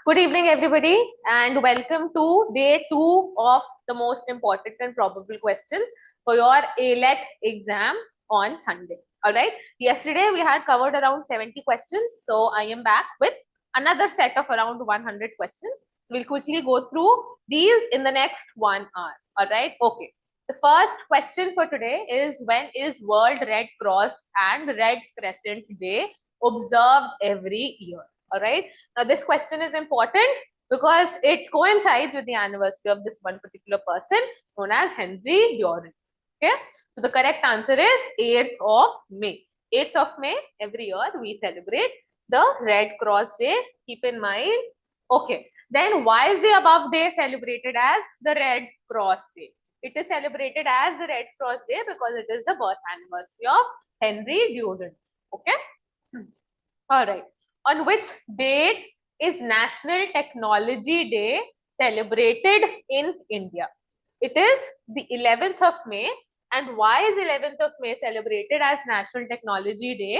Good evening, everybody, and welcome to day 2 of the most important and probable questions for your AILET exam on Sunday. All right. Yesterday, we had covered around 70 questions. So, I am back with another set of around 100 questions. We'll quickly go through these in the next 1 hour. All right. Okay. The first question for today is, when is World Red Cross and Red Crescent Day observed every year? All right. Now, this question is important because it coincides with the anniversary of this one particular person known as Henry Durant. Okay. So, the correct answer is 8th of May. 8th of May, every year we celebrate the Red Cross Day. Keep in mind. Okay. Then, why is the above day celebrated as the Red Cross Day? It is celebrated as the Red Cross Day because it is the birth anniversary of Henry Durant. Okay. All right. On which date is National Technology Day celebrated in India? It is the 11th of May. And why is 11th of May celebrated as National Technology Day?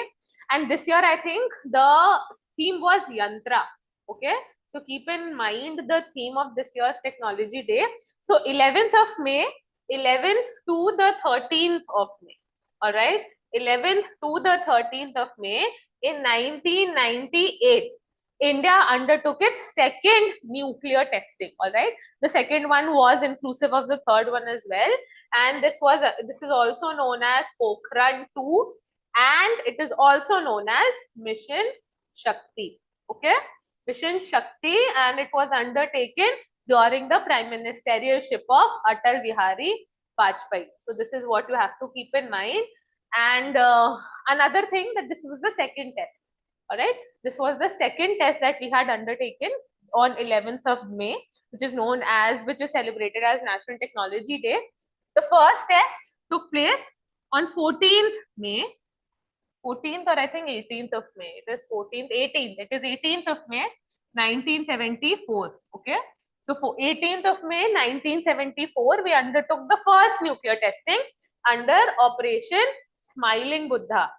And this year, I think the theme was Yantra. Okay. So keep in mind the theme of this year's Technology Day. So 11th of May, 11th to the 13th of May. All right. 11th to the 13th of May. In 1998, India undertook its second nuclear testing. All right, the second one was inclusive of the third one as well, and this is also known as Pokhran-2, and it is also known as Mission Shakti. Okay, Mission Shakti, and it was undertaken during the prime ministerialship of Atal Bihari Vajpayee. So this is what you have to keep in mind. And another thing, that this was the second test. All right, this was the second test that we had undertaken on 11th of May, which is celebrated as National Technology Day. The first test took place on 14th May, 14th or I think 18th of May. It is 14th, 18th. It is 18th of May, 1974. Okay. So for 18th of May, 1974, we undertook the first nuclear testing under Operation Smiling Buddha.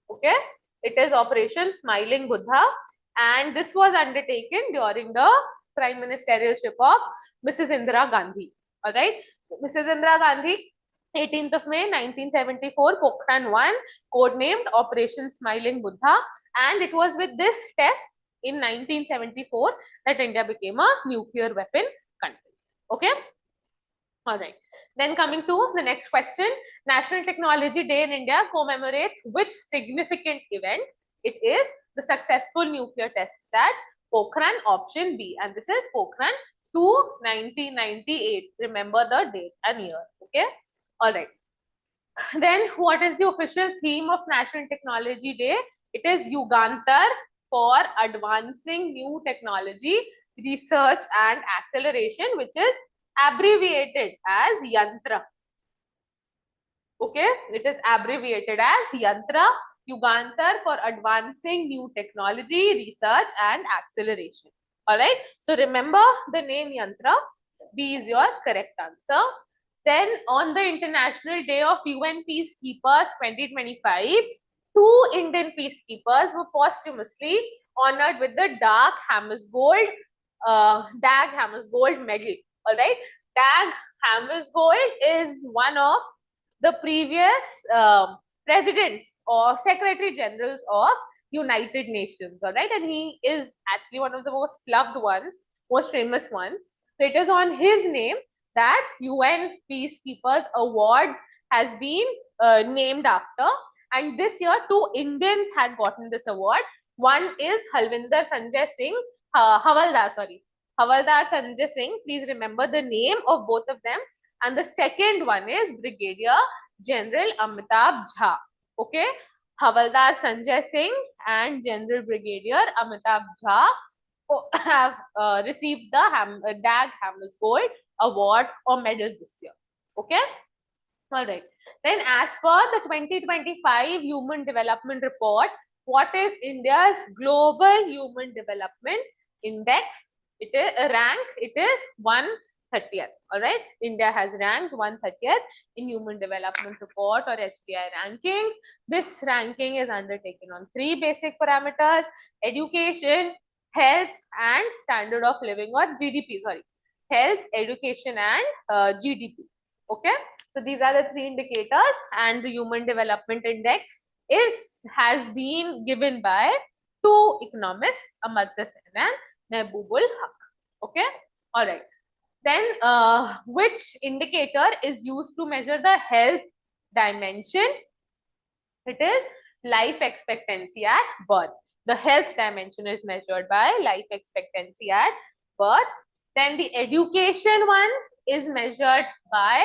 Okay. It is Operation Smiling Buddha. And this was undertaken during the prime ministerialship of Mrs. Indira Gandhi. All right. Mrs. Indira Gandhi, 18th of May 1974, Pokhran-1, codenamed Operation Smiling Buddha, and it was with this test in 1974 that India became a nuclear weapon country. Okay. All right. Then coming to the next question, National Technology Day in India commemorates which significant event? It is the successful nuclear test at Pokhran, option B, and this is Pokhran 2, 1998. Remember the date and year. Okay. All right. Then what is the official theme of National Technology Day? It is Yugantar, for advancing new technology, research and acceleration, which is abbreviated as Yantra. Okay, it is abbreviated as Yantra, Yugantar, for advancing new technology, research and acceleration. All right. So remember the name Yantra. B is your correct answer. Then on the International Day of UN Peacekeepers 2025, 2 Indian peacekeepers were posthumously honored with the Dag Hammarskjöld Medal. All right, Dag Hammarskjöld is one of the previous presidents or secretary generals of United Nations. All right, and he is actually one of the most loved ones, most famous ones. So it is on his name that UN Peacekeepers Awards has been named after. And this year, 2 Indians had gotten this award. One is Havaldar Sanjay Singh. Please remember the name of both of them. And the second one is Brigadier General Amitabh Jha. Okay, Havaldar Sanjay Singh and General Brigadier Amitabh Jha have received the Dag Hammarskjöld Award or medal this year. Okay. All right. Then as per the 2025 Human Development Report, what is India's Global Human Development Index? It is a rank. It is 130th. All right. India has ranked 130th in Human Development Report or HDI rankings. This ranking is undertaken on 3 basic parameters: education, health and standard of living, or GDP, sorry, health, education and GDP. Okay, so these are the three indicators, and the Human Development Index has been given by two economists, Amartya Sen and Mehboob ul Haq. Okay, all right. Then which indicator is used to measure the health dimension? It is life expectancy at birth. The health dimension is measured by life expectancy at birth. Then the education one is measured by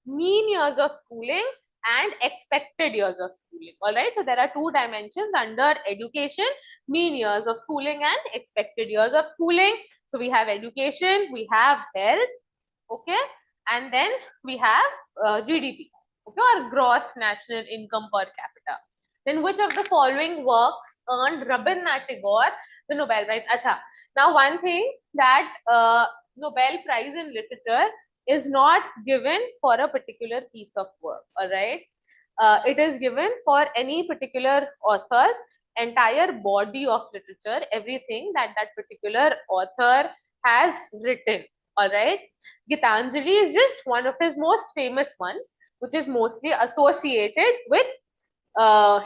mean years of schooling and expected years of schooling. All right. So there are two dimensions under education: mean years of schooling and expected years of schooling. So we have education, we have health, okay, and then we have GDP, okay, or gross national income per capita. Then which of the following works earned Rabindranath Tagore the Nobel Prize? Acha. Now one thing that Nobel Prize in Literature is not given for a particular piece of work, all right? It is given for any particular author's entire body of literature, everything that that particular author has written, all right? Gitanjali is just one of his most famous ones, which is mostly associated with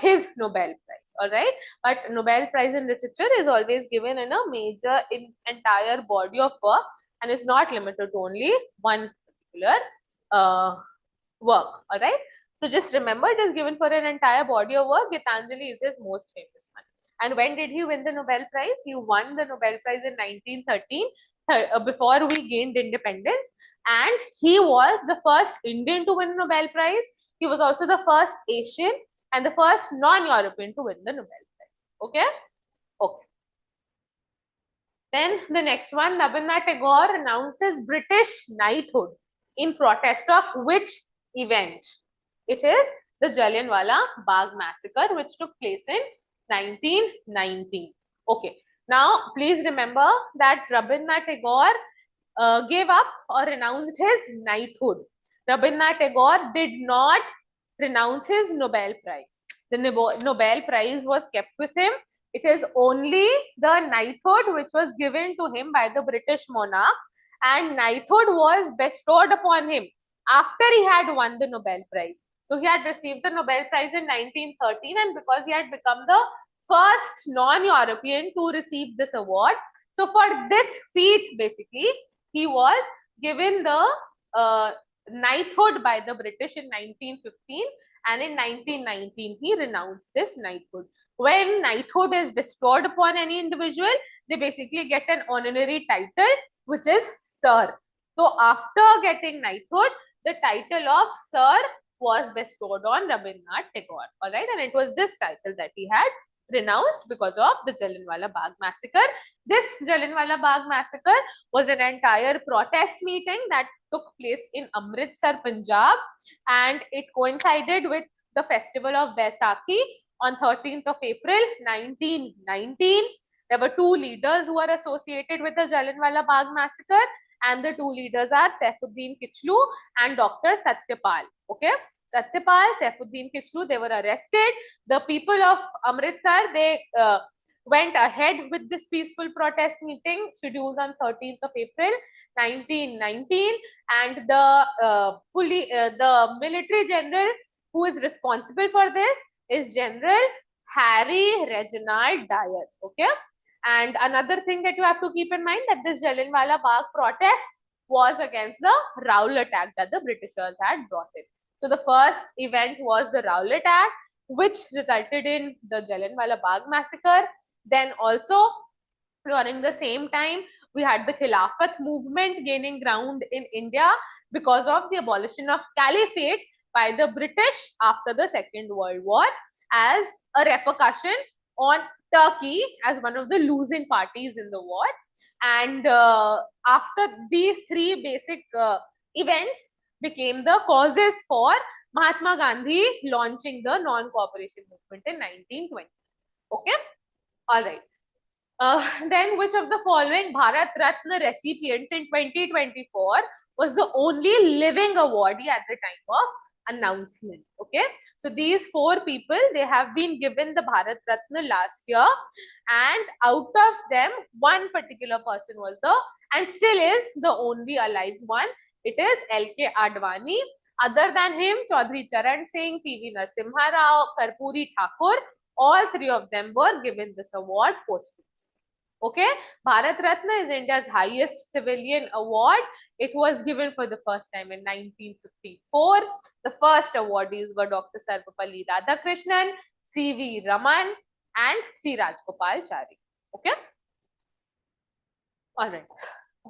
his Nobel Prize, all right? But Nobel Prize in Literature is always given in a major, entire body of work, and is not limited to only one particular work, all right? So just remember, it is given for an entire body of work. Gitanjali is his most famous one. And when did he win the Nobel Prize? He won the Nobel Prize in 1913, before we gained independence. And he was the first Indian to win the Nobel Prize. He was also the first Asian and the first non-European to win the Nobel Prize. Okay? Okay. Then the next one, Rabindranath Tagore announced his British knighthood in protest of which event? It is the Jallianwala Bagh massacre, which took place in 1919. Okay. Now, please remember that Rabindranath Tagore gave up or renounced his knighthood. Rabindranath Tagore did not renounce his Nobel Prize. The Nobel Prize was kept with him. It is only the knighthood which was given to him by the British monarch, and knighthood was bestowed upon him after he had won the Nobel Prize. So he had received the Nobel Prize in 1913, and because he had become the first non-European to receive this award, so for this feat, basically, he was given the knighthood by the British in 1915, and in 1919 he renounced this knighthood. When knighthood is bestowed upon any individual, they basically get an honorary title, which is Sir. So after getting knighthood, the title of Sir was bestowed on Rabindranath Tagore, all right, and it was this title that he had renounced because of the Jallianwala Bagh massacre. This Jallianwala Bagh massacre was an entire protest meeting that took place in Amritsar, Punjab, and it coincided with the festival of Baisakhi on 13th of April 1919. There were two leaders who were associated with the Jallianwala Bagh massacre, and the two leaders are Saifuddin Kichlu and Dr. Satyapal. Okay, Satyapal, Saifuddin Kichlu, they were arrested. The people of Amritsar, they went ahead with this peaceful protest meeting scheduled on 13th of April 1919, and the military general who is responsible for this is General Harry Reginald Dyer. Okay, and another thing that you have to keep in mind, that this Jallianwala Bagh protest was against the Rowlatt Act that the Britishers had brought in. So the first event was the Rowlatt Act, which resulted in the Jallianwala Bagh massacre. Then also during the same time, we had the Khilafat movement gaining ground in India because of the abolition of caliphate by the British after the Second World War, as a repercussion on Turkey as one of the losing parties in the war. And after these three basic events became the causes for Mahatma Gandhi launching the non-cooperation movement in 1920. Okay, all right. Then which of the following Bharat Ratna recipients in 2024 was the only living awardee at the time of announcement. Okay, so these 4 people, they have been given the Bharat Ratna last year, and out of them, one particular person was and still is the only alive one. It is L.K. Advani. Other than him, Chaudhary Charan Singh, P.V. Narasimha Rao, Karpuri Thakur, all 3 of them were given this award posthumously. Okay, Bharat Ratna is India's highest civilian award. It was given for the first time in 1954. The first awardees were Dr. Sarvapalli Radhakrishnan, C.V. Raman, and C. Rajgopalachari. Okay. All right.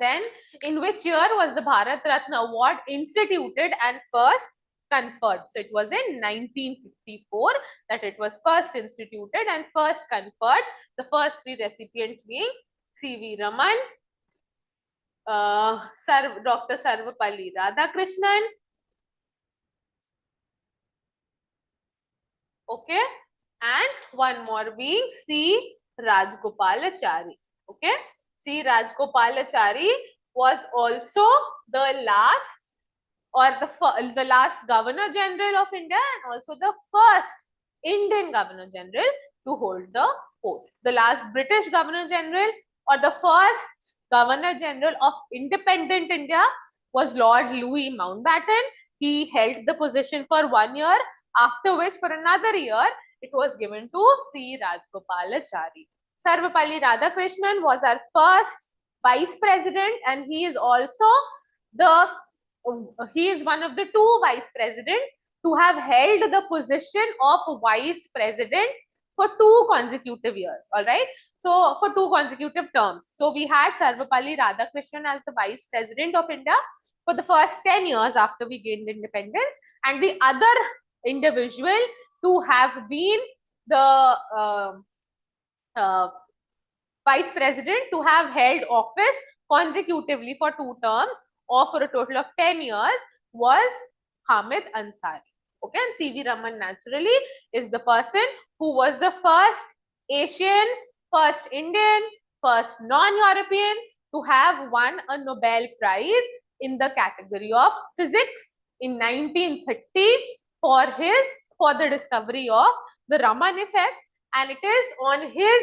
Then, in which year was the Bharat Ratna Award instituted and first conferred? So, it was in 1954 that it was first instituted and first conferred. The first 3 recipients being C.V. Raman, Dr. Sarvapalli Radhakrishnan, okay, and one more being C. Rajgopalachari. Okay, C. Rajgopalachari was also the last the last Governor General of India and also the first Indian Governor General to hold the post. The last British Governor General or the first Governor General of independent India was Lord Louis Mountbatten. He held the position for 1 year, after which for another year it was given to C. Rajgopalachari. Sarvapalli Radhakrishnan was our first Vice President, and he is also he is one of the 2 Vice Presidents to have held the position of Vice President for 2 consecutive years. All right. So, for 2 consecutive terms. So, we had Sarvapalli Radhakrishnan as the Vice President of India for the first 10 years after we gained independence, and the other individual to have been the Vice President to have held office consecutively for 2 terms or for a total of 10 years was Hamid Ansari. Okay, and C.V. Raman naturally is the person who was the first Asian, first Indian, first non-European to have won a Nobel Prize in the category of physics in 1930 for the discovery of the Raman effect, and it is on his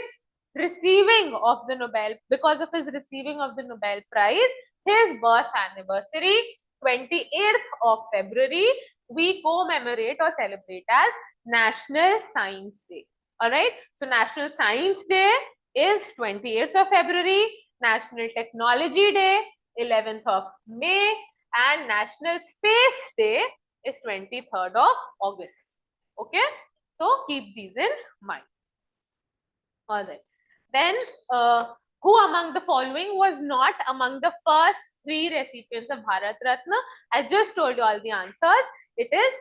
receiving of the because of his receiving of the Nobel Prize, his birth anniversary, 28th of February, we commemorate or celebrate as National Science Day. All right. So, National Science Day is 28th of February, National Technology Day, 11th of May, and National Space Day is 23rd of August. Okay. So, keep these in mind. All right. Then, who among the following was not among the first 3 recipients of Bharat Ratna? I just told you all the answers. It is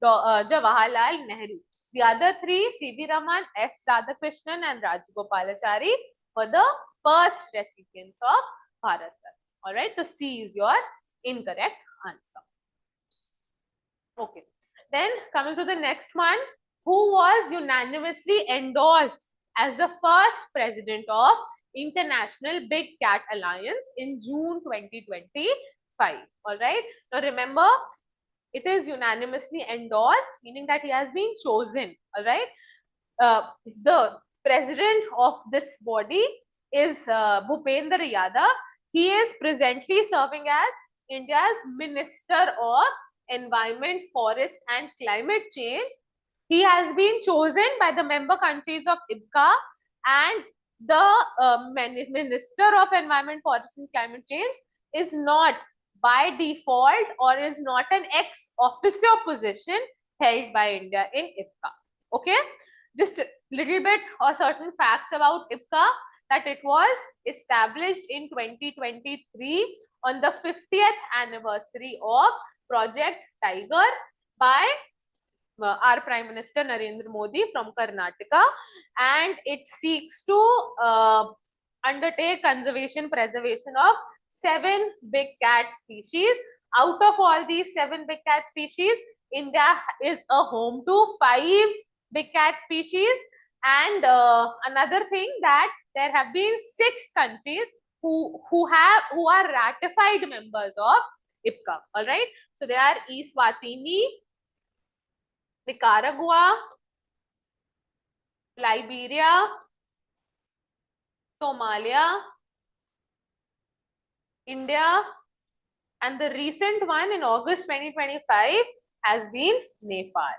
Jawaharlal Nehru. The other 3, C.V. Raman, S. Radhakrishnan, and Rajgopalachari, were the first recipients of Bharat Ratna. All right. So, C is your incorrect answer. Okay. Then, coming to the next one, who was unanimously endorsed as the first president of International Big Cat Alliance in June 2025. All right. Now, remember, it is unanimously endorsed, meaning that he has been chosen. All right. The president of this body is Bhupendra Yadav. He is presently serving as India's Minister of Environment, Forest and Climate Change. He has been chosen by the member countries of IBCA, and the Minister of Environment, Forest and Climate Change is not by default or is not an ex officio position held by India in IBCA. Okay, just a little bit or certain facts about IBCA, that it was established in 2023 on the 50th anniversary of Project Tiger by our Prime Minister Narendra Modi from Karnataka, and it seeks to undertake conservation preservation of 7 big cat species. Out of all these 7 big cat species, India is a home to 5 big cat species, and another thing that there have been 6 countries who are ratified members of IBCA. All right, so they are Eswatini, Nicaragua, Liberia, Somalia, India, and the recent one in August 2025 has been Nepal.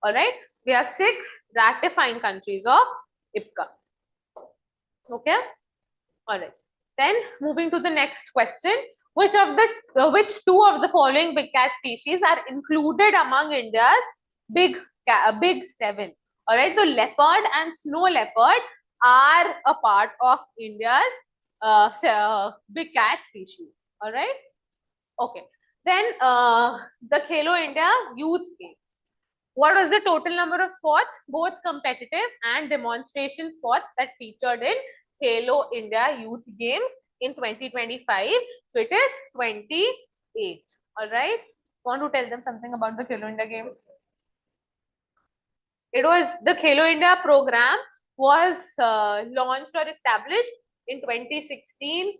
All right, we have 6 ratifying countries of IPCA. Okay, all right. Then moving to the next question, which two of the following big cat species are included among India's big 7? All right, the leopard and snow leopard are a part of India's big cat species. All right. Okay. Then the Khelo India Youth Games. What was the total number of sports, both competitive and demonstration sports, that featured in Khelo India Youth Games in 2025? So it is 28. All right. Want to tell them something about the Khelo India Games? It was the Khelo India program was launched or established in 2016,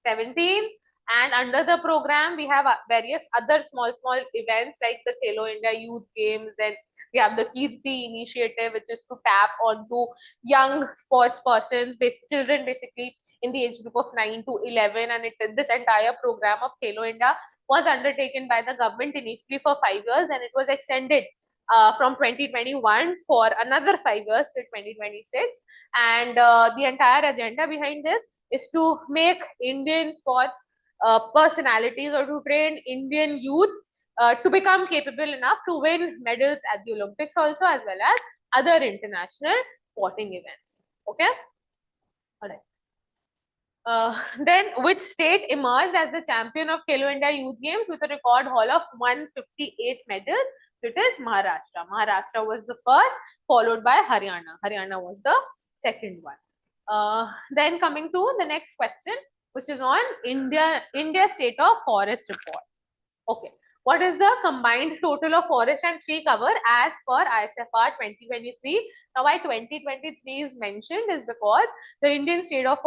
17, and under the program we have various other small events like the Khelo India Youth Games. Then we have the Kirti initiative, which is to tap onto young sports persons, children basically in the age group of 9 to 11, and this entire program of Khelo India was undertaken by the government initially for 5 years, and it was extended from 2021 for another 5 years till 2026. And the entire agenda behind this is to make Indian sports personalities, or to train Indian youth to become capable enough to win medals at the Olympics also, as well as other international sporting events. Okay. All right. Then which state emerged as the champion of Khelo India Youth Games with a record haul of 158 medals? It is Maharashtra. Maharashtra was the first, followed by Haryana. Haryana was the second one. Then coming to the next question, which is on India State of Forest Report. Okay. What is the combined total of forest and tree cover as per ISFR 2023? Now, why 2023 is mentioned is because the India State of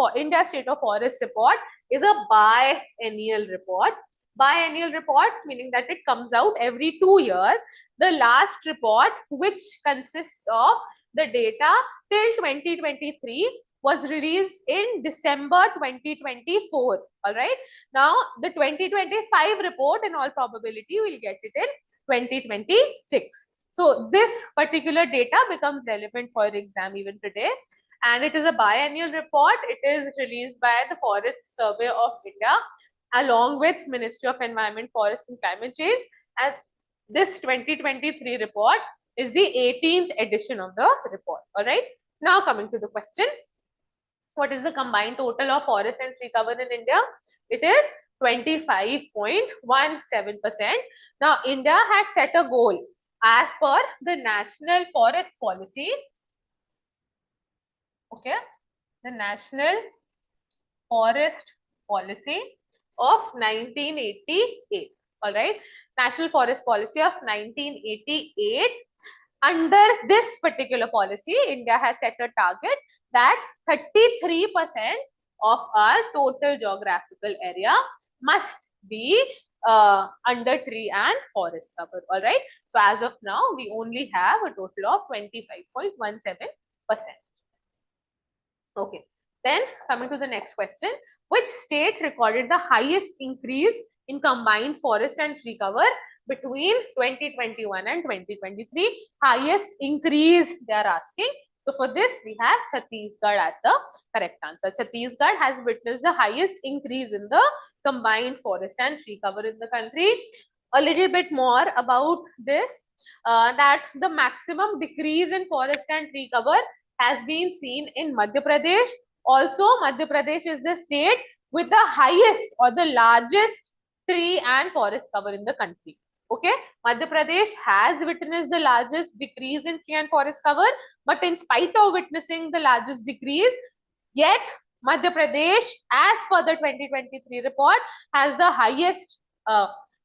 Forest Report is a biennial report. Biennial report meaning that it comes out every 2 years. The last report, which consists of the data till 2023, was released in December 2024. All right. Now, the 2025 report, in all probability, we'll get it in 2026. So, this particular data becomes relevant for exam even today. And it is a biennial report. It is released by the Forest Survey of India along with Ministry of Environment, Forest and Climate Change. And this 2023 report is the 18th edition of the report. All right. Now, coming to the question. What is the combined total of forest and tree cover in India? It is 25.17%. Now, India had set a goal as per the National Forest Policy. Okay, the National Forest Policy of 1988. All right, National Forest Policy of 1988. Under this particular policy, India has set a target that 33% of our total geographical area must be under tree and forest cover. All right. So as of now, we only have a total of 25.17%. Okay. Then coming to the next question, which state recorded the highest increase in combined forest and tree cover between 2021 and 2023? Highest increase they are asking. So for this, we have Chhattisgarh as the correct answer. Chhattisgarh has witnessed the highest increase in the combined forest and tree cover in the country. A little bit more about this, that the maximum decrease in forest and tree cover has been seen in Madhya Pradesh. Also, Madhya Pradesh is the state with the highest or the largest tree and forest cover in the country. Okay, Madhya Pradesh has witnessed the largest decrease in tree and forest cover, but in spite of witnessing the largest decrease, yet Madhya Pradesh, as per the 2023 report, has the highest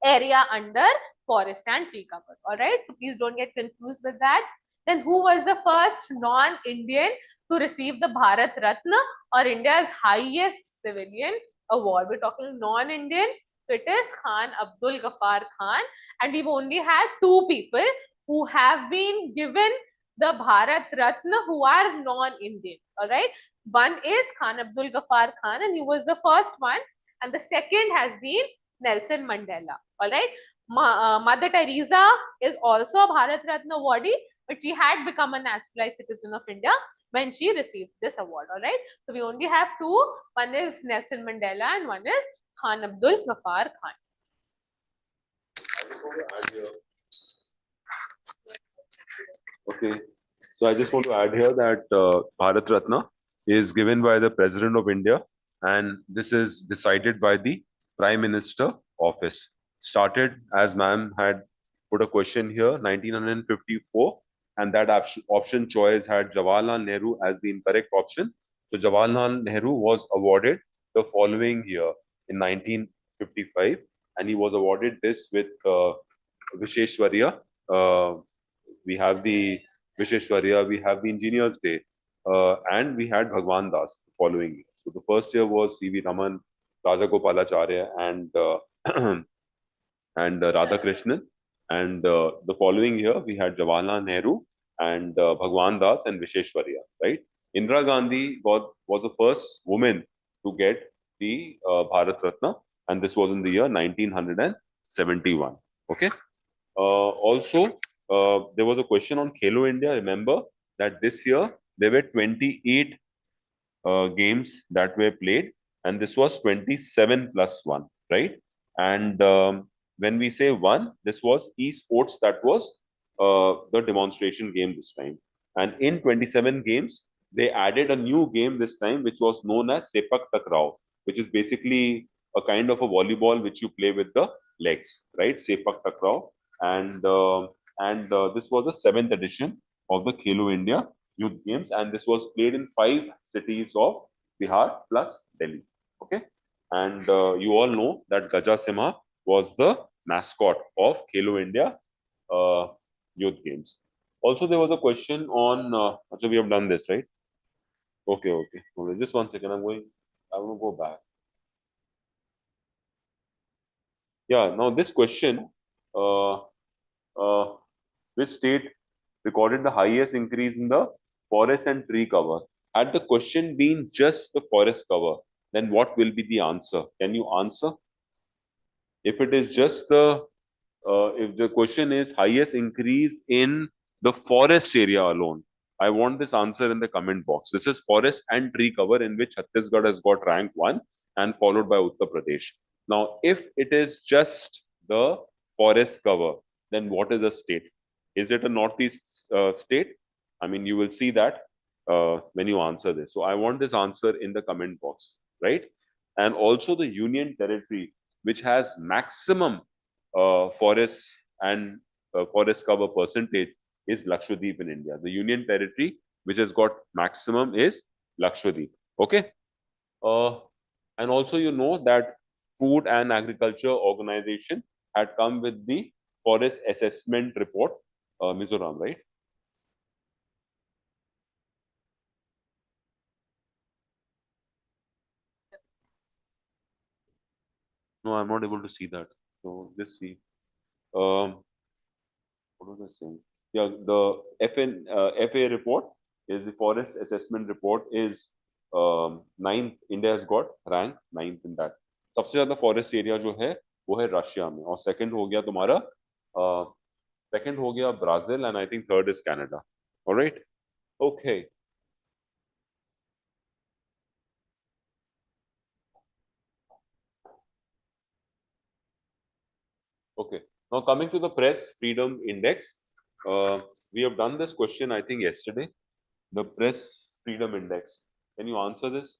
area under forest and tree cover. All right, so please don't get confused with that. Then who was the first non-Indian to receive the Bharat Ratna, or India's highest civilian award? We're talking non-Indian. So it is Khan Abdul Ghaffar Khan, and we've only had 2 people who have been given the Bharat Ratna who are non-Indian. All right. One is Khan Abdul Ghaffar Khan, and he was the first one. And the second has been Nelson Mandela. All right. Mother Teresa is also a Bharat Ratna awardee, but she had become a naturalized citizen of India when she received this award. All right. So we only have two. One is Nelson Mandela and one is Khan Abdul Ghaffar Khan. Okay, so I just want to add here that Bharat Ratna is given by the President of India, and this is decided by the Prime Minister office. Started, as ma'am had put a question here, 1954, and that option choice had Jawaharlal Nehru as the incorrect option. So Jawaharlal Nehru was awarded the following year in 1955, and he was awarded this with Visheshwarya. We have the Visheshwarya, we have the Engineers Day, and we had Bhagwan Das the following year. So the first year was C.V. Raman, Rajagopalacharya, and Radhakrishnan. And the following year, we had Jawaharlal Nehru and Bhagwan Das and Visheshwarya, right? Indira Gandhi was the first woman to get the Bharat Ratna, and this was in the year 1971. Okay. Also, there was a question on Khelo India. Remember that this year there were 28 games that were played, and this was 27 plus 1, right? And when we say 1, this was esports that was the demonstration game this time. And in 27 games, they added a new game this time, which was known as Sepak Takraw, which is basically a kind of a volleyball which you play with the legs, right? Sepak Takraw. And this was the 7th edition of the Khelo India Youth Games, and this was played in 5 cities of Bihar plus Delhi. Okay, and you all know that Gaja Simha was the mascot of Khelo India Youth Games. Also, there was a question on. So we have done this, right? Okay, okay. Hold on, just 1 second. I'm going. I will go back. Yeah. Now this question. Uh, which state recorded the highest increase in the forest and tree cover? Had the question been just the forest cover, then what will be the answer? Can you answer? If it is just if the question is highest increase in the forest area alone, I want this answer in the comment box. This is forest and tree cover in which Chhattisgarh has got rank 1 and followed by Uttar Pradesh. Now, if it is just the forest cover, then what is the state? Is it a northeast state? I mean, you will see that when you answer this. So I want this answer in the comment box, right? And also the union territory, which has maximum forest and forest cover percentage is Lakshadweep in India. The union territory which has got maximum is Lakshadweep. Okay. Uh, and also you know that Food and Agriculture Organization had come with the forest assessment report, Mizoram, right? No, I'm not able to see that. So just see. Um, what was I saying? Yeah, the FA report is the forest assessment report is ninth. India has got rank ninth in that. सबसे ज्यादा forest area जो है वो है Russia में, और second हो गया तुम्हारा सेकंड हो गया Brazil, and I think third is Canada. Alright, okay. Okay. Now coming to the press freedom index, we have done this question I think yesterday. The press freedom index. Can you answer this?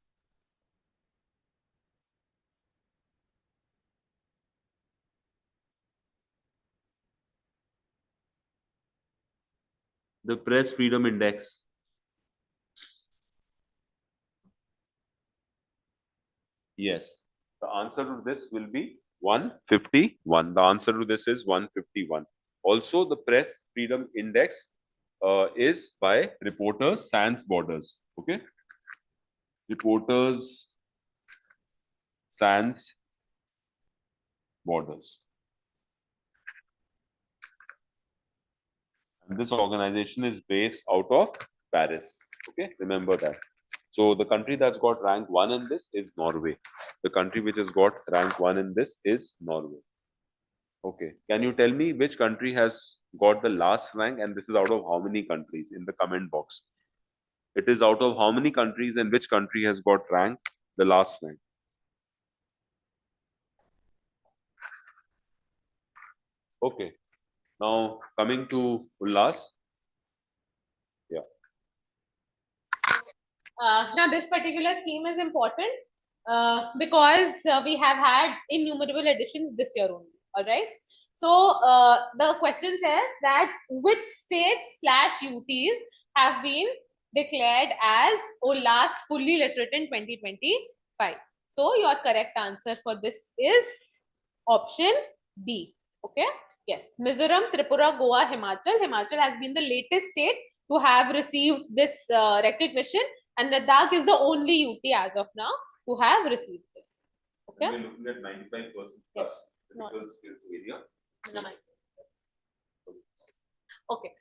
The press freedom index. Yes. The answer to this will be 151. The answer to this is 151. Also, the press freedom index is by Reporters Sans Borders. Okay. Reporters Sans Borders. This organization is based out of Paris. Okay, remember that. So the country that's got rank 1 in this is Norway. The country which has got rank 1 in this is Norway. Okay, can you tell me which country has got the last rank, and this is out of how many countries in the comment box? It is out of how many countries, and which country has got rank the last rank? Okay, now coming to Ullas. Yeah. Now, this particular scheme is important because we have had innumerable editions this year only. All right. So the question says that which states / UTs have been declared as Ullas fully literate in 2025. So your correct answer for this is option B. Okay. Yes. Mizoram, Tripura, Goa, Himachal. Himachal has been the latest state to have received this recognition, and Ladakh is the only UT as of now to have received this. Okay. We're looking at 95% plus critical skills area. Okay.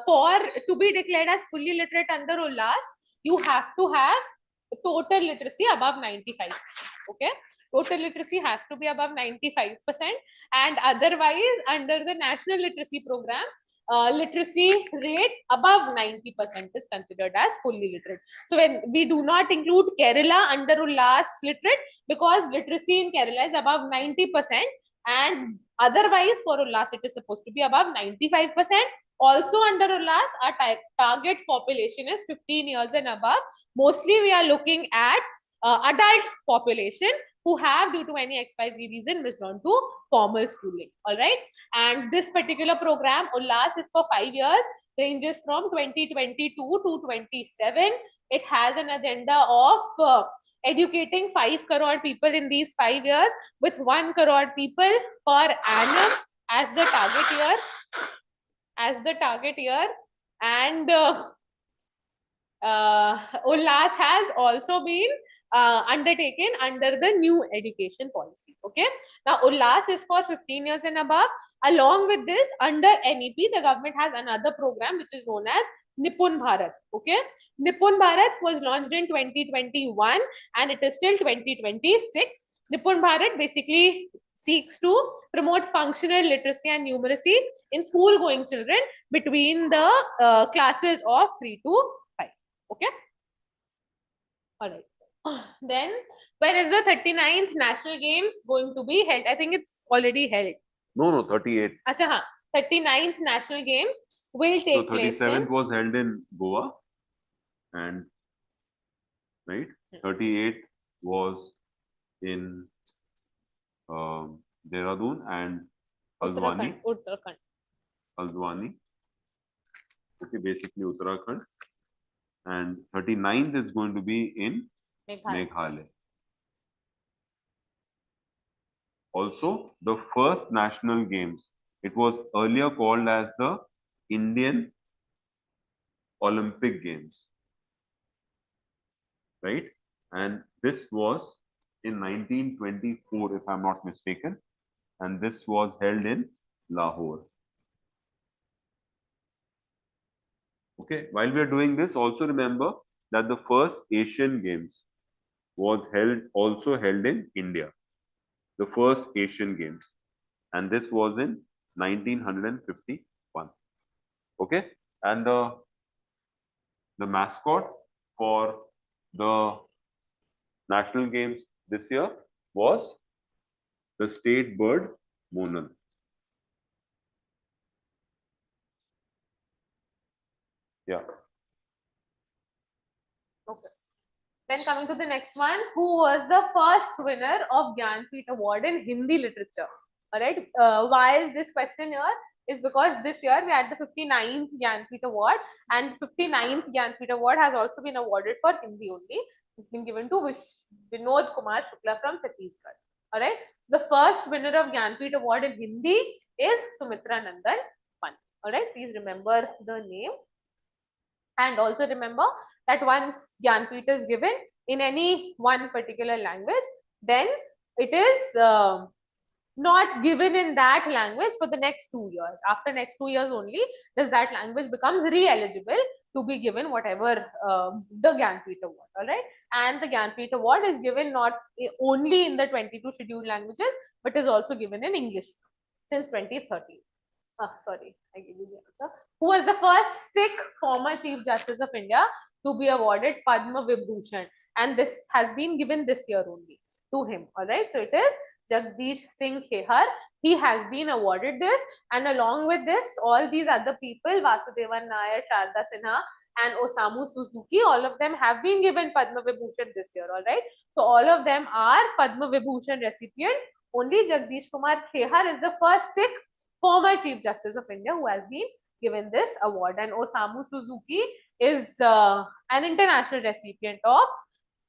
For to be declared as fully literate under Ullas, you have to have total literacy above 95. Okay. Total literacy has to be above 95%, and otherwise, under the National Literacy Program, literacy rate above 90% is considered as fully literate. So when we do not include Kerala under Ullas literate, because literacy in Kerala is above 90%, and otherwise for Ullas it is supposed to be above 95%. Also under Ullas, our target population is 15 years and above. Mostly we are looking at adult population who have, due to any XYZ reason, missed on to formal schooling. All right. And this particular program, Ullas, is for 5 years, ranges from 2022 to 27. It has an agenda of educating 5 crore people in these 5 years, with 1 crore people per annum as the target year. And Ullas has also been undertaken under the new education policy. Okay. Now, Ullas is for 15 years and above. Along with this, under NEP, the government has another program which is known as Nipun Bharat. Okay. Nipun Bharat was launched in 2021 and it is still 2026. Nipun Bharat basically seeks to promote functional literacy and numeracy in school going children between the classes of 3 to 5. Okay. All right. Then, when is the 39th National Games going to be held? I think it's already held. No, 38. Acha, haan. 39th National Games will take place. So 37th was held in Goa, and right, 38 was in Dehradun and Haldwani. Haldwani. Okay, basically Uttarakhand. And 39th is going to be in Meghalaya. Also, the first national games, it was earlier called as the Indian Olympic Games, right? And this was in 1924, if I'm not mistaken, and this was held in Lahore. Okay, while we are doing this, also remember that the first Asian Games was also held in India. The first Asian Games, and this was in 1951. Okay, and the mascot for the National Games this year was the state bird Monal. Yeah. Okay. Then coming to the next one, who was the first winner of Gyanpith Award in Hindi literature? All right. Why is this question here? Is because this year we had the 59th Gyanpith Award, and 59th Gyanpith Award has also been awarded for Hindi only. It's been given to Vinod Kumar Shukla from Chhattisgarh. All right. The first winner of Gyanpith Award in Hindi is Sumitra Nandan Pant. All right. Please remember the name. And also remember that once Gyanpith is given in any one particular language, then it is not given in that language for the next 2 years. After next 2 years only does that language becomes re-eligible to be given whatever the Gyanpith Award, all right? And the Gyanpith Award is given not only in the 22 scheduled languages, but is also given in English since 2013. Sorry, I gave you the answer. Who was the first Sikh former Chief Justice of India to be awarded Padma Vibhushan? And this has been given this year only to him, all right? So it is Jagdish Singh Khehar. He has been awarded this, and along with this, all these other people, Vasudevan Nair, Sharda Sinha, and Osamu Suzuki, all of them have been given Padma Vibhushan this year, all right? So all of them are Padma Vibhushan recipients. Only Jagdish Kumar Khehar is the first Sikh former Chief Justice of India who has been given this award. And Osamu Suzuki is an international recipient of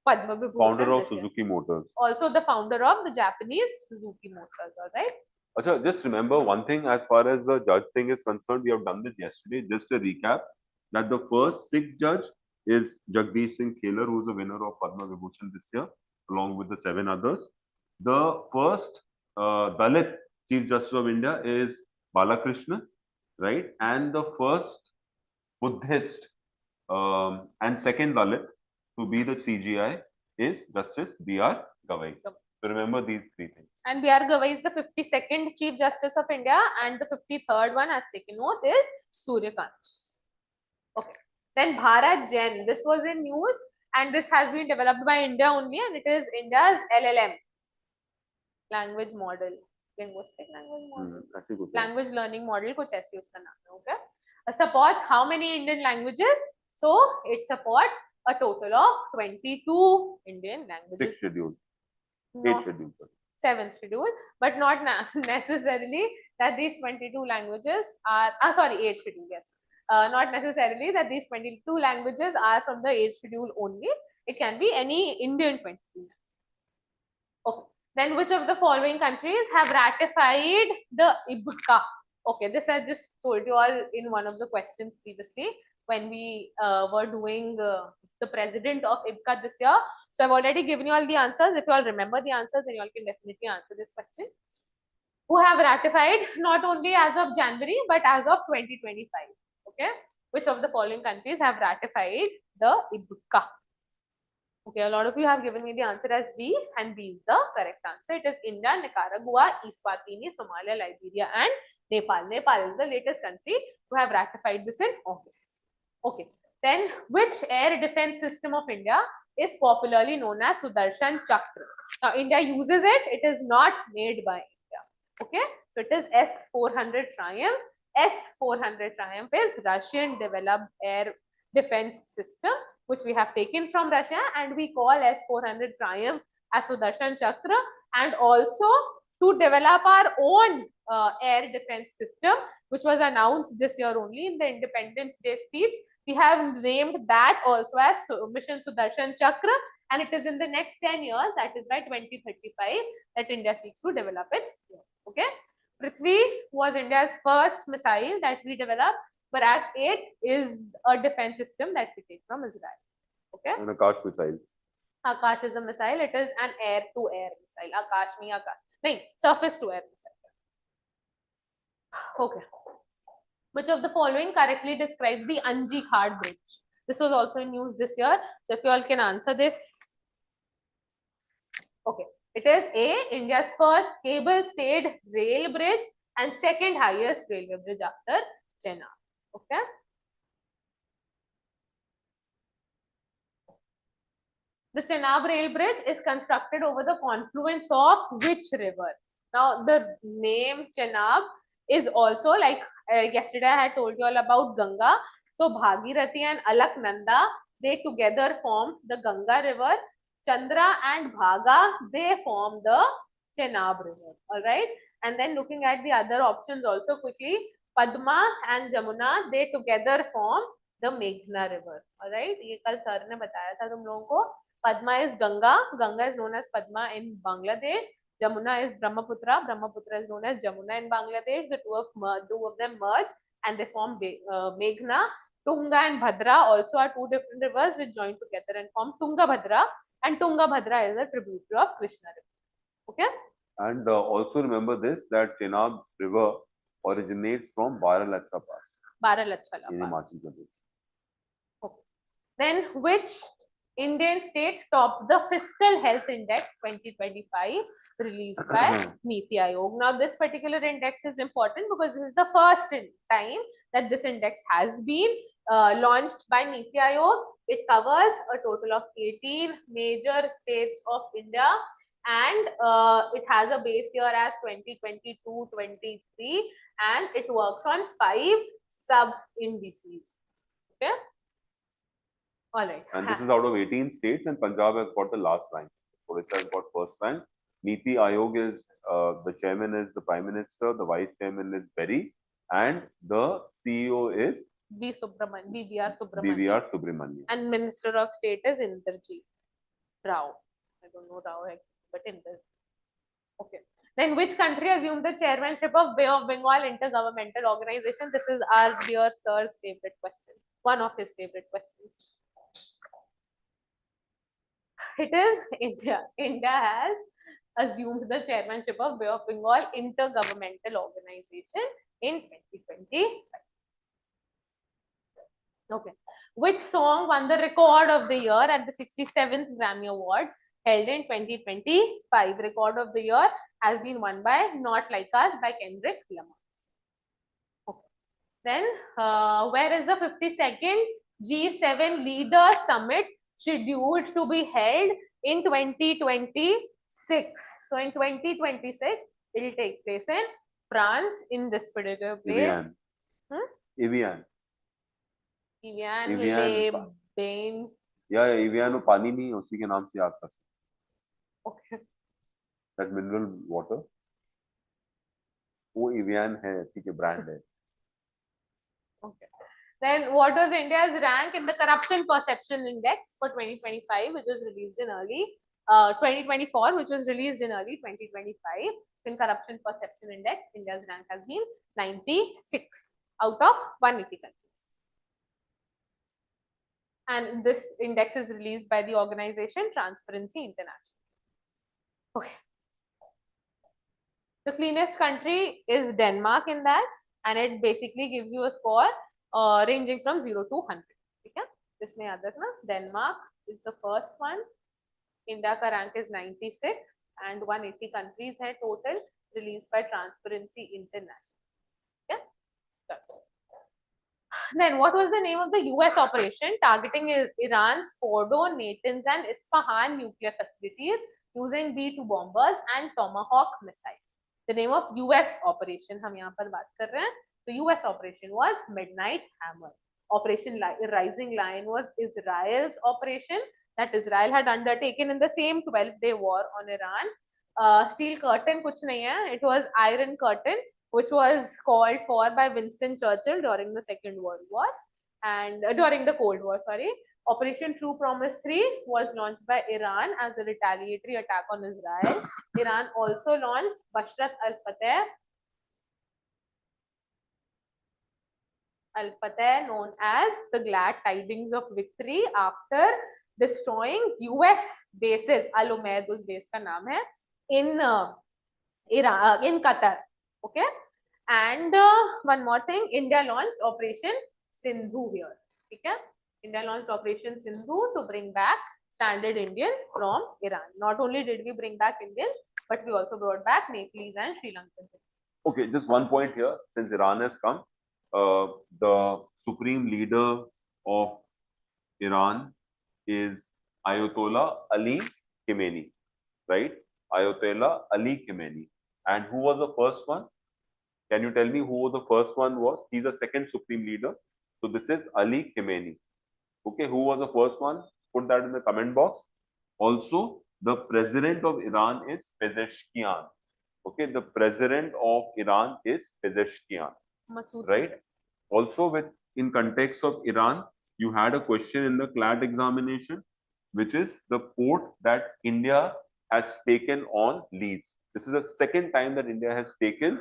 Padma Vibhushan. Founder of Suzuki Motors. Also the founder of the Japanese Suzuki Motors, all right? Achha, just remember one thing as far as the judge thing is concerned, we have done this yesterday. Just a recap that the first Sikh judge is Jagdish Singh Khehar, who is the winner of Padma Vibhushan this year, along with the 7 others. The first Dalit Chief Justice of India is Balakrishna, right? And the first Buddhist and second Dalit to be the CGI is Justice B.R. Gavai. So remember these 3 things. And B.R. Gavai is the 52nd Chief Justice of India, and the 53rd one has taken oath is Suryakant. Okay. Then Bharat Jain. This was in news, and this has been developed by India only, and it is India's LLM language model. Linguistic language model. Language learning model, कुछ ऐसी उसका नाम है, okay? Supports how many Indian languages? So it supports a total of 22 Indian languages. 6 scheduled. 8 scheduled. 7 scheduled, but not necessarily that these 22 languages are, 8 scheduled, yes. Not necessarily that these 22 languages are from the 8 schedule only. It can be any Indian 22. Okay. Then which of the following countries have ratified the IBCA? Okay, this I just told you all in one of the questions previously when we were doing the president of IBCA this year. So I've already given you all the answers. If you all remember the answers, then you all can definitely answer this question. Who have ratified not only as of January, but as of 2025. Okay, which of the following countries have ratified the IBCA? Okay, a lot of you have given me the answer as B, and B is the correct answer. It is India, Nicaragua, Eswatini, Somalia, Liberia, and Nepal. Nepal is the latest country to have ratified this in August. Okay, then which air defense system of India is popularly known as Sudarshan Chakra? Now, India uses it. It is not made by India. Okay, so it is S-400 Triumph. S-400 Triumph is Russian developed air defense system, which we have taken from Russia, and we call S-400 Triumph as Sudarshan Chakra. And also to develop our own air defense system, which was announced this year only in the Independence Day speech, we have named that also as Mission Sudarshan Chakra, and it is in the next 10 years, that is by 2035, that India seeks to develop its. Okay, Prithvi was India's first missile that we developed. Barak 8 is a defense system that we take from Israel. Okay. And Akash missiles. Akash is a missile. It is an air-to-air missile. Akash means Akash. No, surface-to-air missile. Okay. Which of the following correctly describes the Anji Khad Bridge? This was also in news this year. So if you all can answer this. Okay. It is A, India's first cable-stayed rail bridge and second highest railway bridge after Chenab. Okay. The Chenab rail bridge is constructed over the confluence of which river? Now, the name Chenab is also like yesterday I had told you all about Ganga. So, Bhagirathi and Alaknanda, they together form the Ganga river. Chandra and Bhaga, they form the Chenab river. All right. And then looking at the other options also quickly, Padma and Jamuna, they together form the Meghna river. All right. ये कल sir ने बताया था तुम लोगों को. Padma is Ganga. Ganga is known as Padma in Bangladesh. Jamuna is Brahmaputra. Brahmaputra is known as Jamuna in Bangladesh. The two of them merge and they form Meghna. Tunga and Bhadra also are two different rivers which join together and form Tunga Bhadra. And Tunga Bhadra is a tributary of Krishna river. Okay. And also remember this, that Chenab River originates from Baralacha Pass Baralachala in Pass. Himachal Pradesh. Okay. Then which Indian state topped the Fiscal Health Index 2025 released by Niti Aayog? Now, this particular index is important because this is the first time that this index has been launched by Niti Aayog. It covers a total of 18 major states of India, and it has a base year as 2022-23, and it works on 5 sub-indices. Okay. All right. And this is out of 18 states, and Punjab has got the last rank. Odisha has got first rank. Niti Aayog is, the chairman is the Prime Minister, the vice chairman is Berry, and the CEO is BVR BVR Subramanian. Subramanian. And Minister of State is Inderjeet Rao. I don't know Rao, but Inderjeet. Okay. Then which country assumed the chairmanship of Bay of Bengal Intergovernmental Organization? This is our dear sir's favorite question. One of his favorite questions. It is India. India has assumed the chairmanship of Bay of Bengal Intergovernmental Organization in 2020. Okay. Which song won the record of the year at the 67th Grammy Awards held in 2025? Record of the year has been won by Not Like Us by Kendrick Lamar. Okay. Then, where is the 52nd G7 Leader Summit scheduled to be held in 2026? So, in 2026, it will take place in France, in this particular place. Evian. Evian. Evian, Evian. Baines. Yeah, Evian वो पानी नहीं, उसी के नाम से याद कर सकते. Okay. That mineral water. वो Evian है, ठीक है, brand है. Okay. Then what was India's rank in the Corruption Perception Index for 2025, which was released in early 2024, which was released in early 2025? In Corruption Perception Index, India's rank has been 96 out of 180 countries. And this index is released by the organization Transparency International. Okay. The cleanest country is Denmark in that, and it basically gives you a score ranging from 0 to 100. Okay? This may other na? Denmark is the first one. India ka rank is 96, and 180 countries hai total, released by Transparency International. Okay? Then what was the name of the US operation targeting Iran's Fordo, Natanz and Isfahan nuclear facilities using B-2 bombers and Tomahawk missiles? The name of US operation हम यहाँ पर बात कर रहे हैं. The US operation was Midnight Hammer. Operation Rising Lion was Israel's operation that Israel had undertaken in the same 12-day war on Iran. Steel curtain कुछ नहीं है. It was Iron Curtain, which was called for by Winston Churchill during the Second World War and during the Cold War, sorry. Operation True Promise 3 was launched by Iran as a retaliatory attack on Israel. Iran also launched Bashrat al-Fateh, known as the Glad Tidings of Victory, after destroying US bases. Al-Umaid उस base का नाम है, in Iran, in Qatar. Okay. And one more thing, India launched Operation Sindhu here. Okay. India launched Operation Sindhu to bring back stranded Indians from Iran. Not only did we bring back Indians, but we also brought back Nepalese and Sri Lankans. Okay, just one point here. Since Iran has come, the supreme leader of Iran is Ayatollah Ali Khamenei, right? Ayatollah Ali Khamenei. And who was the first one? Can you tell me who the first one was? He's the second supreme leader. So this is Ali Khamenei. Okay, who was the first one? Put that in the comment box. Also, the president of Iran is Pezeshkian. Okay, the president of Iran is Pezeshkian. Right? Also, with in context of Iran, you had a question in the Clat examination, which is the port that India has taken on lease. This is the second time that India has taken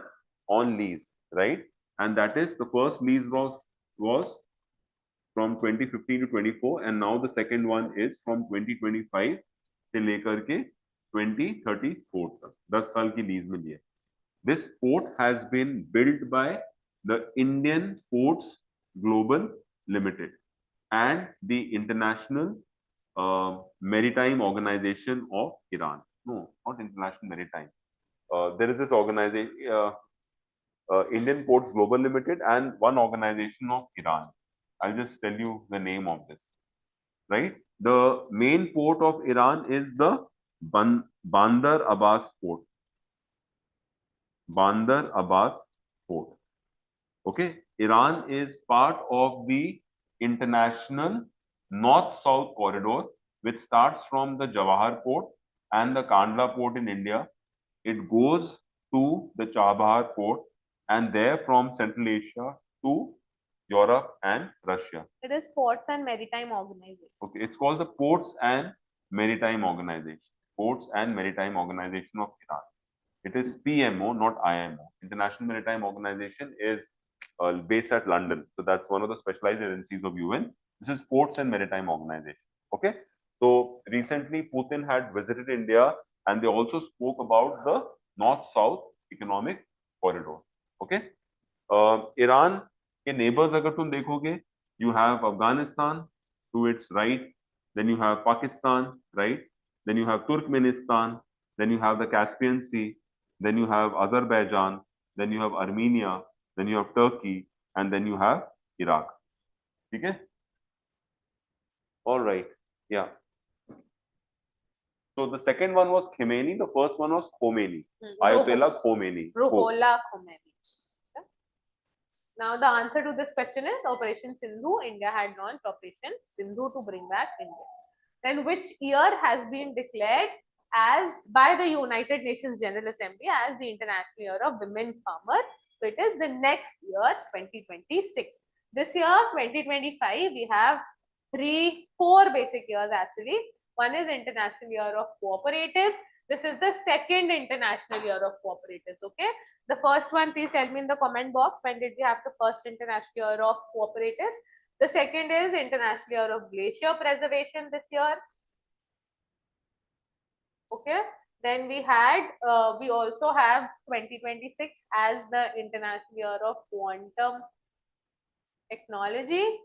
on lease, right? And that is the first lease was from 2015 to 24, and now the second one is from 2025 से लेकर के 2034 तक 10 साल की lease में लिया. This port has been built by the Indian Ports Global Limited and the International Maritime Organization of Iran. No, not International Maritime. There is this organization, Indian Ports Global Limited, and one organization of Iran. I'll just tell you the name of this. Right? The main port of Iran is the Bandar Abbas port. Bandar Abbas port. Okay, Iran is part of the international north-south corridor, which starts from the Jawahar port and the Kandla port in India. It goes to the Chabahar port, and there from Central Asia to Europe and Russia. It is Ports and Maritime Organization. Okay, it's called the Ports and Maritime Organization. Ports and Maritime Organization of Iran. It is PMO, not IMO. International Maritime Organization is based at London. So that's one of the specialized agencies of UN. This is Ports and Maritime Organization. Okay. So recently Putin had visited India and they also spoke about the North-South Economic Corridor. Okay. Iran के neighbors अगर तुम देखोगे, you have Afghanistan to its right, then you have Pakistan, right? Then you have Turkmenistan, then you have the Caspian Sea, then you have Azerbaijan, then you have Armenia, then you have Turkey, and then you have Iraq. Okay? All right. Yeah. So the second one was Khomeini, the first one was Khomeini. Ayatollah Khomeini. Ruhollah Khomeini. Okay. Now the answer to this question is Operation Sindhu. India had launched Operation Sindhu to bring back India. Then which year has been declared as by the United Nations General Assembly as the International Year of Women Farmer? So it is the next year, 2026. This year, 2025, we have four basic years actually. One is International Year of Cooperatives. This is the second International Year of Cooperatives. Okay. The first one, please tell me in the comment box, when did we have the first International Year of Cooperatives? The second is International Year of Glacier Preservation this year. Okay. Then we had, we also have 2026 as the International Year of Quantum Technology.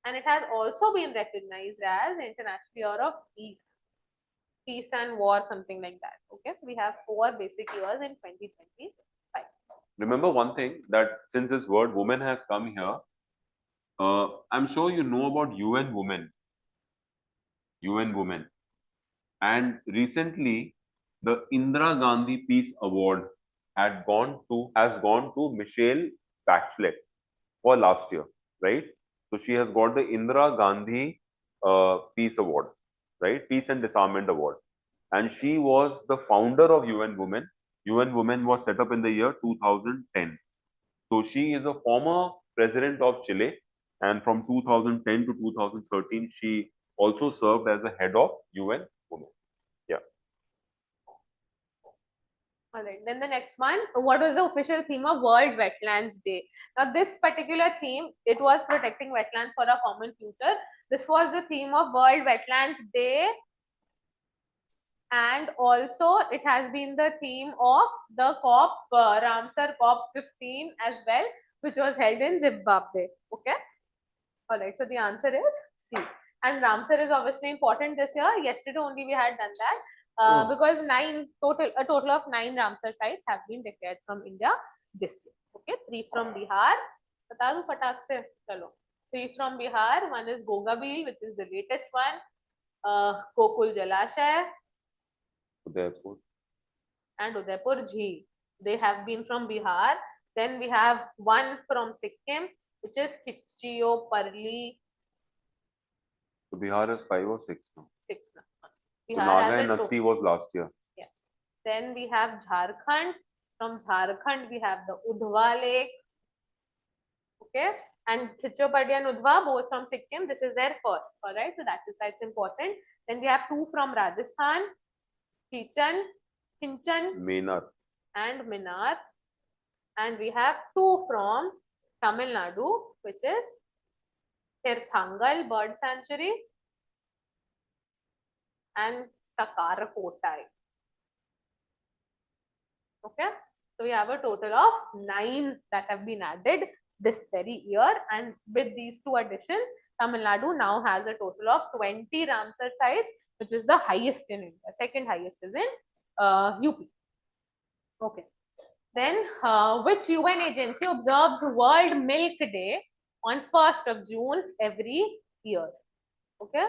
And it has also been recognized as International Year of Peace and War, something like that. Okay. So we have four basic years in 2025. Remember one thing, that since this word woman has come here, I'm sure you know about UN Women. UN Women. And recently, the Indira Gandhi Peace Award has gone to Michelle Bachelet for last year, right? So she has got the Indira Gandhi Peace Award, right? Peace and Disarmament Award. And she was the founder of UN Women. UN Women was set up in the year 2010. So she is a former president of Chile, and from 2010 to 2013, she also served as the head of UN Women. Yeah. All right. Then the next one, what was the official theme of World Wetlands Day? Now, this particular theme, it was protecting wetlands for a common future. This was the theme of World Wetlands Day. And also, it has been the theme of the COP, Ramsar COP 15 as well, which was held in Zimbabwe. Okay. All right. So the answer is C. And Ramsar is obviously important this year. Yesterday only we had done that. Because a total of 9 Ramsar sites have been declared from India this year. Okay, 3 from Bihar. Bata do fatak se. Chalo. 3 from Bihar. One is Gogabil, which is the latest one. Kokul Jalashaya. Udaipur. And Udaipur Jheel. They have been from Bihar. Then we have one from Sikkim, which is Kichio Parli. So Bihar is 5 or 6 now. 6 now. So Naga and Natti was last year. Yes. Then we have Jharkhand. From Jharkhand, we have the Udhwa Lake. Okay. And Chichopadi and Udhwa, both from Sikkim. This is their first. All right. So that is why it's important. Then we have 2 from Rajasthan, Hinchan, Menar. And Minar. And we have 2 from Tamil Nadu, which is Tirthangal Bird Sanctuary and Sakarakotai. Okay, so we have a total of 9 that have been added this very year, and with these two additions, Tamil Nadu now has a total of 20 Ramsar sites, which is the highest in India. Second highest is in UP. Okay. Then, which UN agency observes World Milk Day on 1st of June every year? Okay,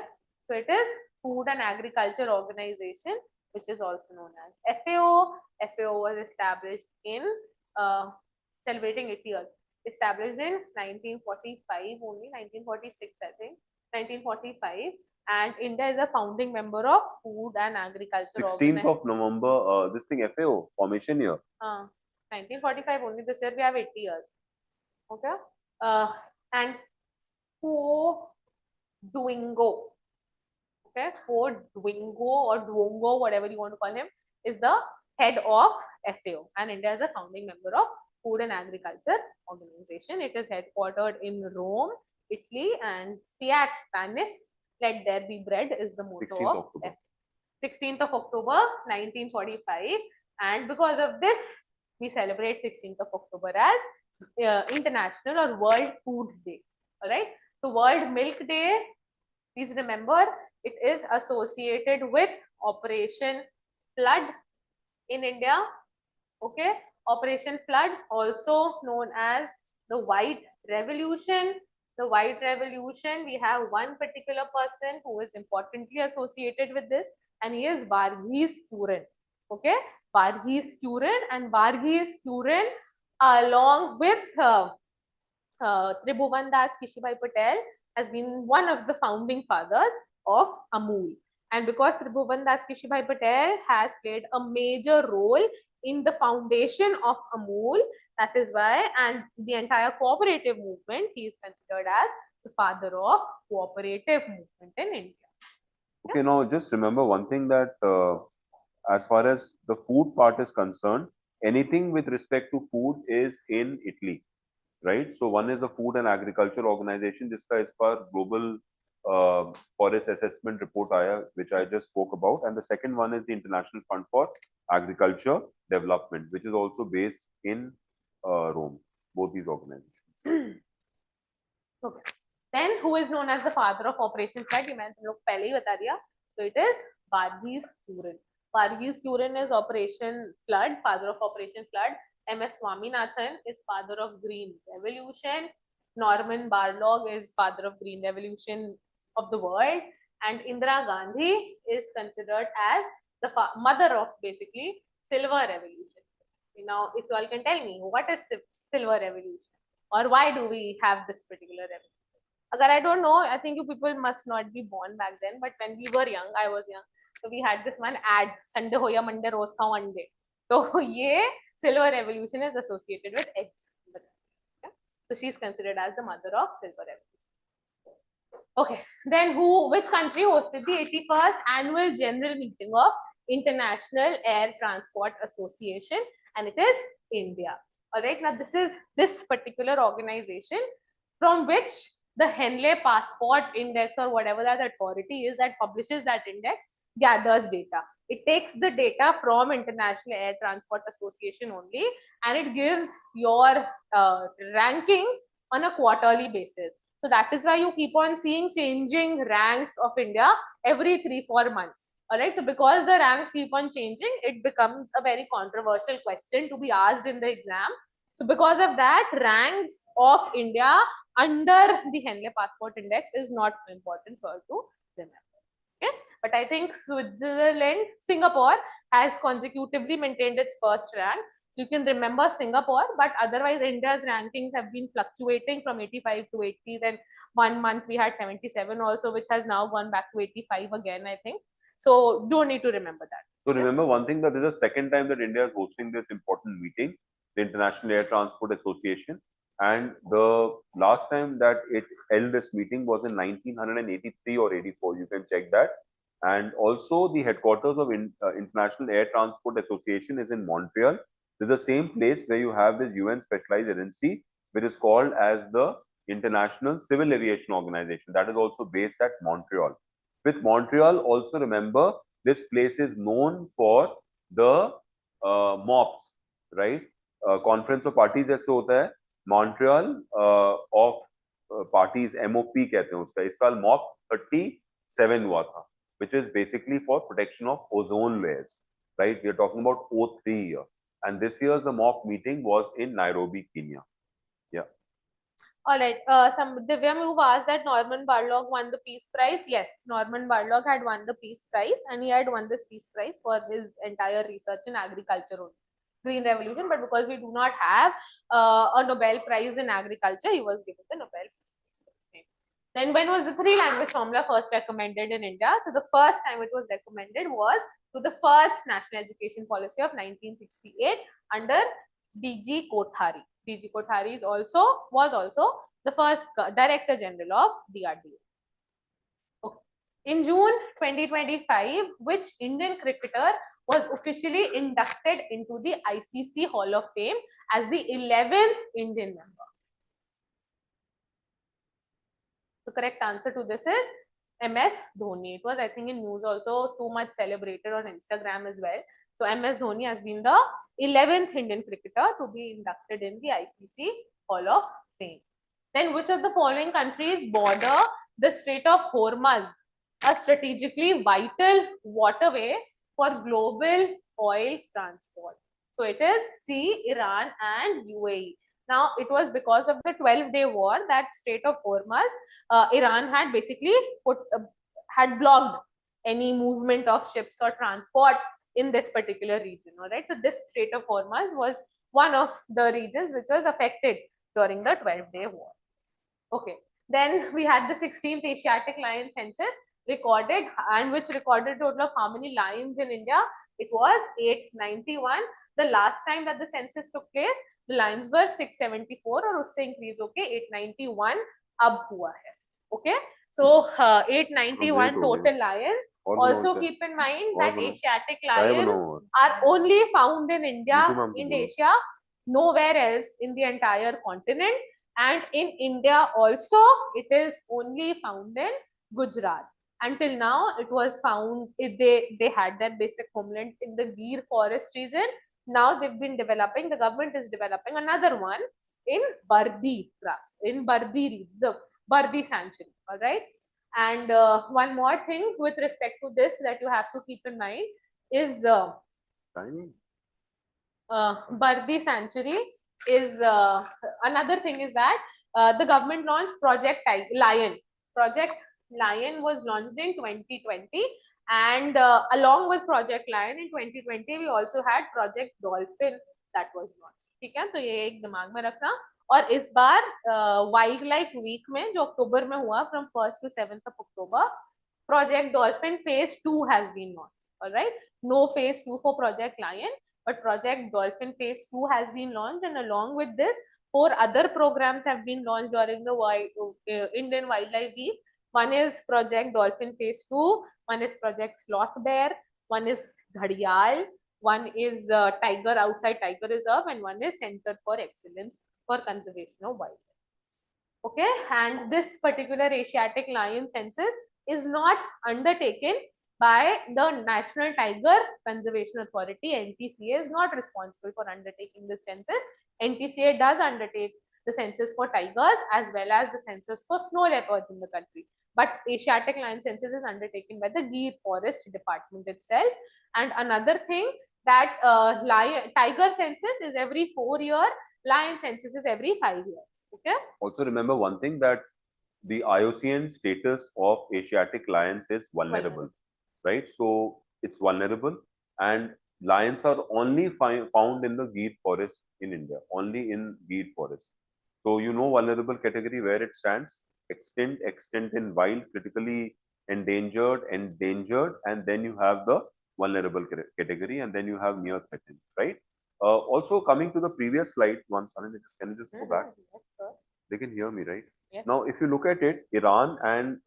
so it is Food and Agriculture Organization, which is also known as FAO. FAO was established in celebrating 80 years. Established in 1945, only 1946, I think, 1945. And India is a founding member of Food and Agriculture 16th of November, this thing FAO formation year. 1945 only. This year we have 80 years. Okay, and Duingo. Okay, Duingo or Duongo, whatever you want to call him, is the head of FAO, and India is a founding member of Food and Agriculture Organization. It is headquartered in Rome, Italy, and Fiat Panis, let there be bread, is the motto 16th of October. 16th of October 1945, and because of this, we celebrate 16th of October as International or World Food Day. All right. So World Milk Day, please remember, it is associated with Operation Flood in India. Okay, Operation Flood, also known as the White Revolution. The White Revolution, we have one particular person who is importantly associated with this, and he is Varghese Kuran. Okay, Varghese Kuran, and Varghese Kuran, along with Tribhuvan Das Kishibai Patel, has been one of the founding fathers of Amul. And because Tribhuvan Das Kishibai Patel has played a major role in the foundation of Amul, that is why, and the entire cooperative movement, he is considered as the father of cooperative movement in India. Okay, now just remember one thing, that as far as the food part is concerned, anything with respect to food is in Italy, right? So one is the Food and Agriculture Organization, jiska is par global forest assessment report aaya, which I just spoke about, and the second one is the International Fund for Agriculture Development, which is also based in Rome. Both these organizations. Okay. Then, who is known as the father of Operation Flood? ये मैंने तुम लोग पहले ही बता दिया. So it is Varghese Kuran. Varghese Kuran is Operation Flood, father of Operation Flood. M.S. Swaminathan is father of Green Revolution. Norman Borlaug is father of Green Revolution of the world, and Indira Gandhi is considered as the mother of basically Silver Revolution. Now, if you all can tell me what is the Silver Revolution, or why do we have this particular revolution? Agar I don't know, I think you people must not be born back then, but when we were young, I was young, so we had this one ad, Sunday ho ya Monday, rose khao Monday. So ye Silver Revolution is associated with eggs. Okay? So she's considered as the mother of Silver Revolution. Okay, then which country hosted the 81st annual general meeting of International Air Transport Association? And it is India. All right, now this particular organization from which the Henley Passport Index, or whatever that authority is that publishes that index, gathers data. It takes the data from International Air Transport Association only, and it gives your rankings on a quarterly basis. So that is why you keep on seeing changing ranks of India every 3-4 months. All right. So because the ranks keep on changing, it becomes a very controversial question to be asked in the exam. So because of that, ranks of India under the Henley Passport Index is not so important for you to remember. Okay. But I think Singapore has consecutively maintained its first rank. So you can remember Singapore, but otherwise India's rankings have been fluctuating from 85 to 80. Then 1 month we had 77 also, which has now gone back to 85 again, I think. So don't need to remember that. So remember one thing, that this is the second time that India is hosting this important meeting, the International Air Transport Association. And the last time that it held this meeting was in 1983 or 84. You can check that. And also the headquarters of International Air Transport Association is in Montreal. This is the same place where you have this UN specialized agency, which is called as the International Civil Aviation Organization. That is also based at Montreal. With Montreal, also remember this place is known for the MOPs, right? Conference of Parties जैसे होता है, Montreal of Parties MOP कहते हैं उसका. इस साल MOP 37 हुआ था, which is basically for protection of ozone layers, right? We are talking about O3 here, and this year's the MOP meeting was in Nairobi, Kenya. Yeah. All right. Some Divya Move asked that Norman Borlaug won the Peace Prize. Yes, Norman Borlaug had won the Peace Prize, and he had won this Peace Prize for his entire research in agriculture only. Green Revolution, but because we do not have a Nobel Prize in agriculture, he was given the Nobel Peace Prize. Then when was the three language formula first recommended in India? So the first time it was recommended was to the first national education policy of 1968 under DG Kothari. DG Kothari was also the first Director General of DRDO. Okay. In June 2025, which Indian cricketer was officially inducted into the ICC Hall of Fame as the 11th Indian member? The correct answer to this is MS Dhoni. It was, I think, in news also too much celebrated on Instagram as well. So MS Dhoni has been the 11th Indian cricketer to be inducted in the ICC Hall of Fame. Then which of the following countries border the Strait of Hormuz, a strategically vital waterway for global oil transport? So it is C, Iran and UAE. Now, it was because of the 12-day war that Strait of Hormuz, Iran had basically had blocked any movement of ships or transport in this particular region. All right. So this Strait of Hormuz was one of the regions which was affected during the 12-day war. Okay. Then we had the 16th Asiatic Lion Census recorded, and which recorded a total of how many lions in India? It was 891. The last time that the census took place, the lions were 674 और उससे increase होके 891 अब हुआ है. Okay. So 891 total lions. Also keep in mind that Asiatic lions are only found in India, in Asia, nowhere else in the entire continent. And in India also, it is only found in Gujarat. Until now, it was found, they had their basic homeland in the Gir forest region. Now they've been developing, the government is developing another one in Bardi grass, in Bardi, the Bardi sanctuary. All right. And one more thing with respect to this that you have to keep in mind is Bardi sanctuary is another thing is that the government launched Project Lion. Project Lion was launched in 2020, and along with Project Lion in 2020, we also had Project Dolphin that was launched. ठीक है, तो ये एक दिमाग में रखना. और इस बार वाइल्ड लाइफ वीक में जो अक्टूबर में हुआ from 1st to 7th of October, Project Dolphin Phase 2 has been launched. All right, no Phase 2 for Project Lion, but Project Dolphin Phase 2 has been launched, and along with this, 4 other programs have been launched during the Indian Wildlife Week. One is Project Dolphin Phase 2, one is Project Sloth Bear, one is Ghadial, one is Tiger Outside Tiger Reserve, and one is Center for Excellence for Conservation of Wildlife. Okay, and this particular Asiatic lion census is not undertaken by the National Tiger Conservation Authority. NTCA is not responsible for undertaking this census. NTCA does undertake the census for tigers as well as the census for snow leopards in the country. But Asiatic lion census is undertaken by the Gir Forest Department itself. And another thing that tiger census is every 4 years, lion census is every 5 years. Okay. Also remember one thing, that the IUCN status of Asiatic lions is vulnerable. Right? So it's vulnerable, and lions are only found in the Gir forest in India, only in Gir forest. So you know vulnerable category where it stands: extinct, extinct in wild, critically endangered, endangered, and then you have the vulnerable category, and then you have near threatened, right? Also coming to the previous slide, once, can you just go back? Yes, sir. They can hear me, right? Yes. Now, if you look at it, Iran and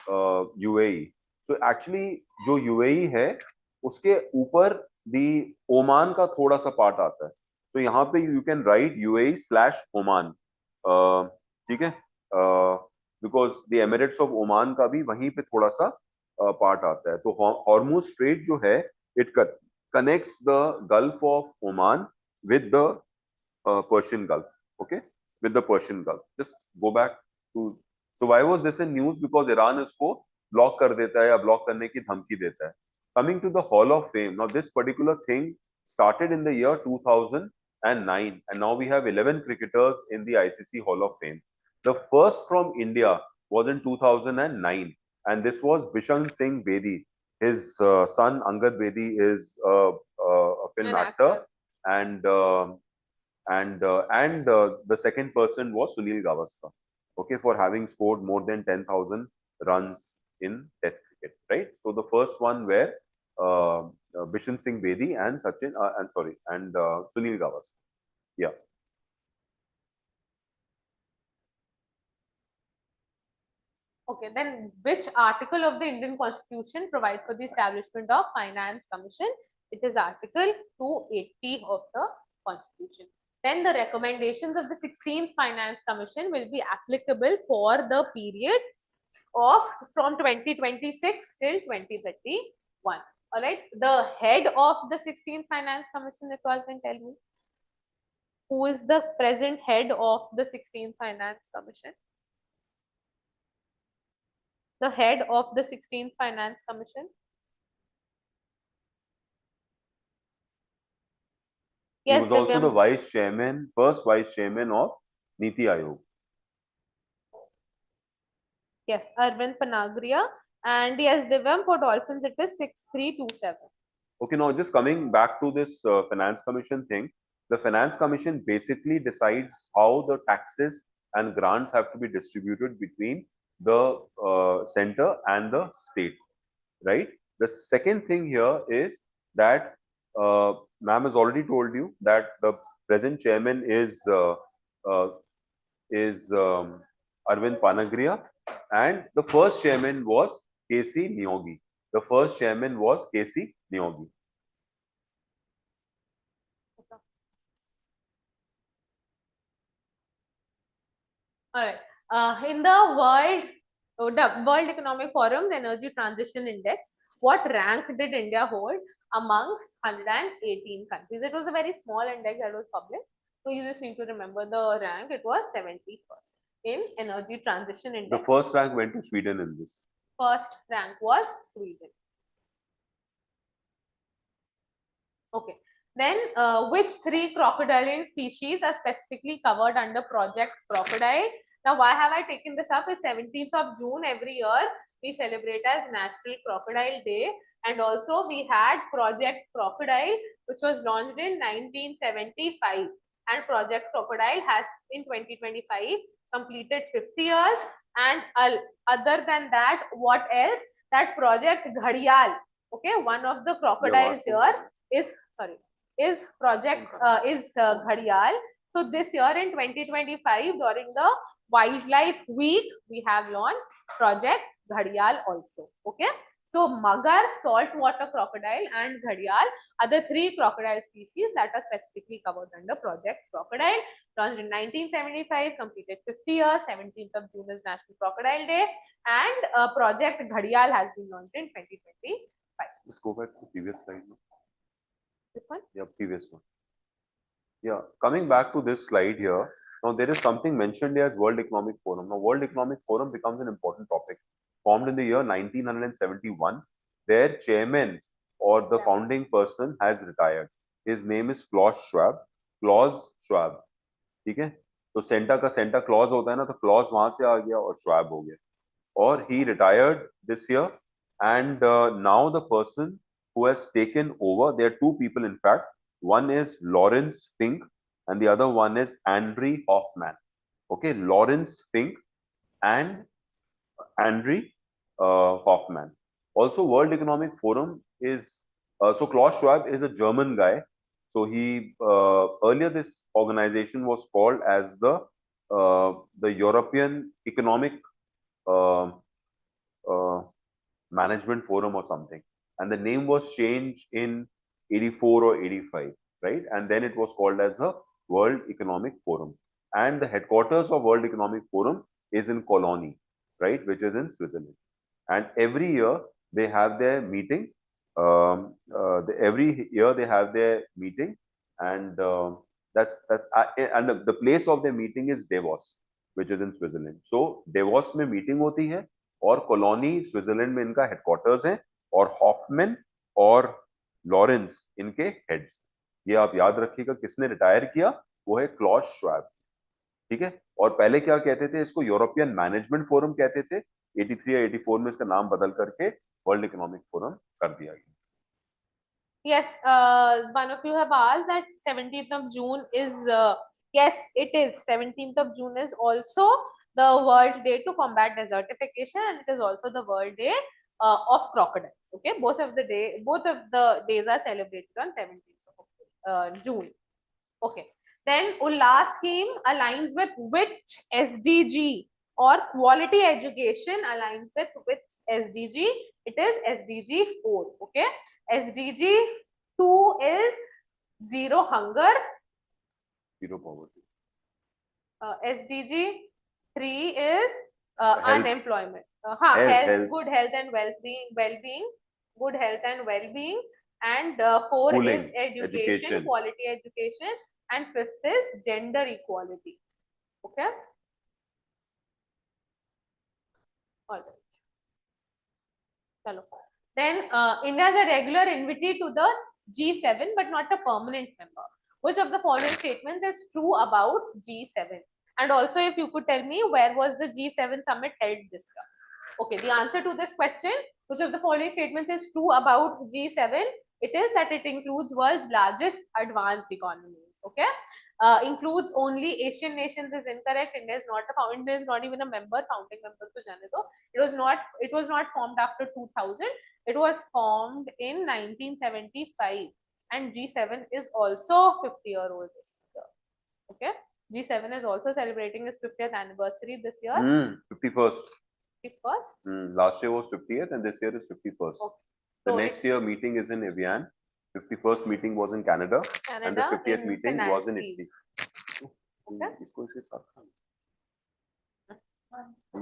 UAE. So actually, जो UAE है, उसके ऊपर the Oman का थोड़ा सा part आता है. तो यहाँ पे you can write UAE/Oman, ठीक है? Because the Emirates of Oman का भी वहीं पे थोड़ा सा पार्ट आता है. तो हॉर्मुज स्ट्रेट जो है, it connects the Gulf of Oman with the Persian Gulf. Okay, with the Persian Gulf. Just go back to. So why was this in news? Because Iran इसको block कर देता है या block करने की धमकी देता है. Coming to the Hall of Fame. Now this particular thing started in the year 2009, and now we have 11 cricketers in the ICC Hall of Fame. The first from India was in 2009, and this was Bishan Singh Bedi. His son Angad Bedi is a film actor, and the second person was Sunil Gavaskar, okay, for having scored more than 10,000 runs in Test cricket, right? So the first one were Bishan Singh Bedi and Sunil Gavaskar. Yeah. Okay, then which article of the Indian Constitution provides for the establishment of Finance Commission? It is Article 280 of the Constitution. Then the recommendations of the 16th Finance Commission will be applicable for the period of from 2026 till 2031. All right, the head of the 16th Finance Commission, if you all can tell me, who is the present head of the 16th Finance Commission? The head of the 16th Finance Commission? Yes, he was also the vice chairman, first vice chairman of Niti Aayog. Yes, Arvind Panagria. And yes, Divyam, for dolphins, it is 6327. Okay, now just coming back to this Finance Commission thing, the Finance Commission basically decides how the taxes and grants have to be distributed between the center and the state, right? The second thing here is that ma'am has already told you that the present chairman is Arvind Panagria, and the first chairman was K.C. Nyogi. The first chairman was K.C. Nyogi. All right. In the World Economic Forum's Energy Transition Index, what rank did India hold amongst 118 countries? It was a very small index that was published. So you just need to remember the rank. It was 71st in Energy Transition Index. The first rank went to Sweden in this. First rank was Sweden. Okay. Then, which three crocodilian species are specifically covered under Project Crocodile? Now, why have I taken this up? Is 17th of June every year we celebrate as National Crocodile Day, and also we had Project Crocodile, which was launched in 1975, and Project Crocodile has in 2025 completed 50 years. And other than that, what else? That Project Ghadial, okay, one of the crocodiles here is Project Ghadial. So this year in 2025 during the Wildlife Week we have launched Project Ghadial also. Okay, so Magar, saltwater crocodile, and Ghadial are the three crocodile species that are specifically covered under Project Crocodile. Launched in 1975, completed 50 years. 17th of June is National Crocodile Day, and Project Ghadial has been launched in 2025. Let's go back to the previous slide. This one? Yeah, previous one. Yeah, coming back to this slide here. Now there is something mentioned here as World Economic Forum. Now World Economic Forum becomes an important topic. Formed in the year 1971, their chairman or the founding person has retired. His name is Klaus Schwab. Klaus Schwab. ठीक है? तो Santa का Santa Claus होता है ना, तो clause वहां से आ गया और श्वाब हो गया. और he retired this year, and now the person who has taken over, there are two people in fact. One is Lawrence Fink and the other one is Andre Hoffman. Okay, Lawrence Fink and Andre Hoffman. Also, World Economic Forum is so Klaus Schwab is a German guy. So he earlier this organization was called as the European Economic Management Forum or something, and the name was changed in 84 or 85, right? And then it was called as the World Economic Forum, and the headquarters of World Economic Forum is in Cologne, right, which is in Switzerland. And every year they have their meeting. Every year they have their meeting, and and the place of their meeting is Davos, which is in Switzerland. So Davos में meeting होती है और colony Switzerland में इनका headquarters है और Hoffmann और Lawrence इनके हेड्स। ये आप याद रखिएगा, किसने रिटायर किया, वो है क्लॉस श्वाब। ठीक है, और पहले क्या कहते थे इसको, यूरोपियन मैनेजमेंट फोरम कहते थे। 83 या 84 में इसका नाम बदल करके वर्ल्ड इकोनॉमिक फोरम कर दिया गया। Yes, one of you have asked that 17th of June is, yes, it is. 17th of June is also the World Day to combat desertification, and it is also the World Day of crocodiles. Okay, both of the days are celebrated on 17th of June. Okay, then Ullas scheme aligns with which SDG, or quality education aligns with which SDG? It is SDG 4. Okay, SDG 2 is zero hunger, zero poverty. SDG 3 is Health. unemployment. Health. Good health and well-being, good health and well-being, and 4 Schooling, is education, quality education, and 5th is gender equality. Okay. All right. Chalo. Then India is a regular invitee to the G7, but not a permanent member. Which of the following statements is true about G7? And also, if you could tell me, where was the G7 summit held this year? Okay, the answer to this question, which of the following statements is true about G7? It is that it includes world's largest advanced economies. Okay, includes only Asian nations is incorrect. India is not even a member, founding member to Janito. It was not formed after 2000. It was formed in 1975, and G7 is also 50-year-old this year. Okay, G7 is also celebrating its 50th anniversary this year. 51st. 51st? Last year was 50th, and this year is 51st. Okay. The so next year meeting is in Evian. 51st meeting was in Canada, and the 50th meeting was in Italy. Okay.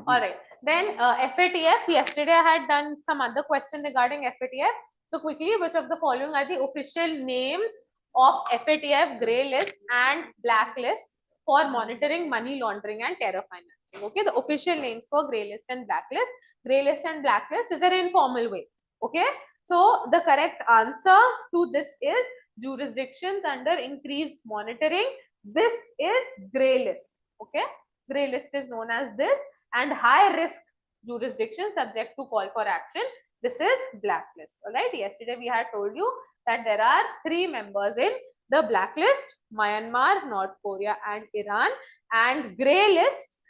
All right. Then FATF. Yesterday I had done some other question regarding FATF. So quickly, which of the following are the official names of FATF grey list and blacklist for monitoring money laundering and terror financing? Okay, the official names for grey list and blacklist. Grey list and blacklist is an informal way. Okay, so the correct answer to this is jurisdictions under increased monitoring. This is grey list. Okay, grey list is known as this, and high risk jurisdiction subject to call for action, this is blacklist. All right, yesterday we had told you that there are 3 members in the blacklist: Myanmar, North Korea, and Iran. And grey list,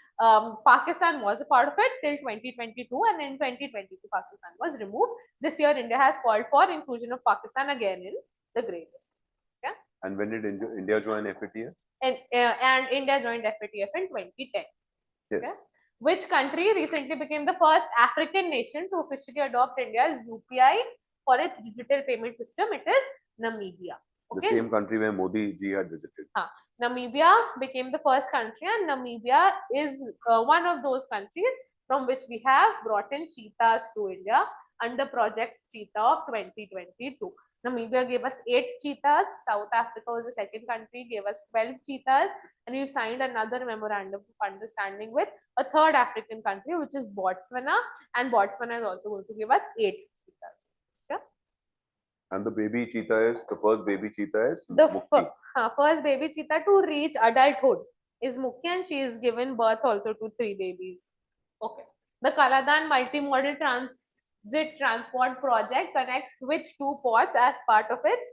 Pakistan was a part of it till 2022, and in 2022 Pakistan was removed. This year India has called for inclusion of Pakistan again in the grey list. Okay. And when did India join FATF? And India joined FATF in 2010. Yes. Okay. Which country recently became the first African nation to officially adopt India's UPI for its digital payment system? It is Namibia. Okay. The same country where Modi ji had visited. Namibia became the first country, and Namibia is one of those countries from which we have brought in cheetahs to India under Project Cheetah of 2022. Namibia gave us 8 cheetahs. South Africa was the second country, gave us 12 cheetahs, and we've signed another memorandum of understanding with a third African country, which is Botswana, and Botswana is also going to give us 8 cheetahs. Okay? And the baby cheetah is, the first baby cheetah is the first baby cheetah to reach adulthood is Mukhi, and she is given birth also to 3 babies. Okay. The Kaladan multimodal transit transport project connects which 2 ports as part of its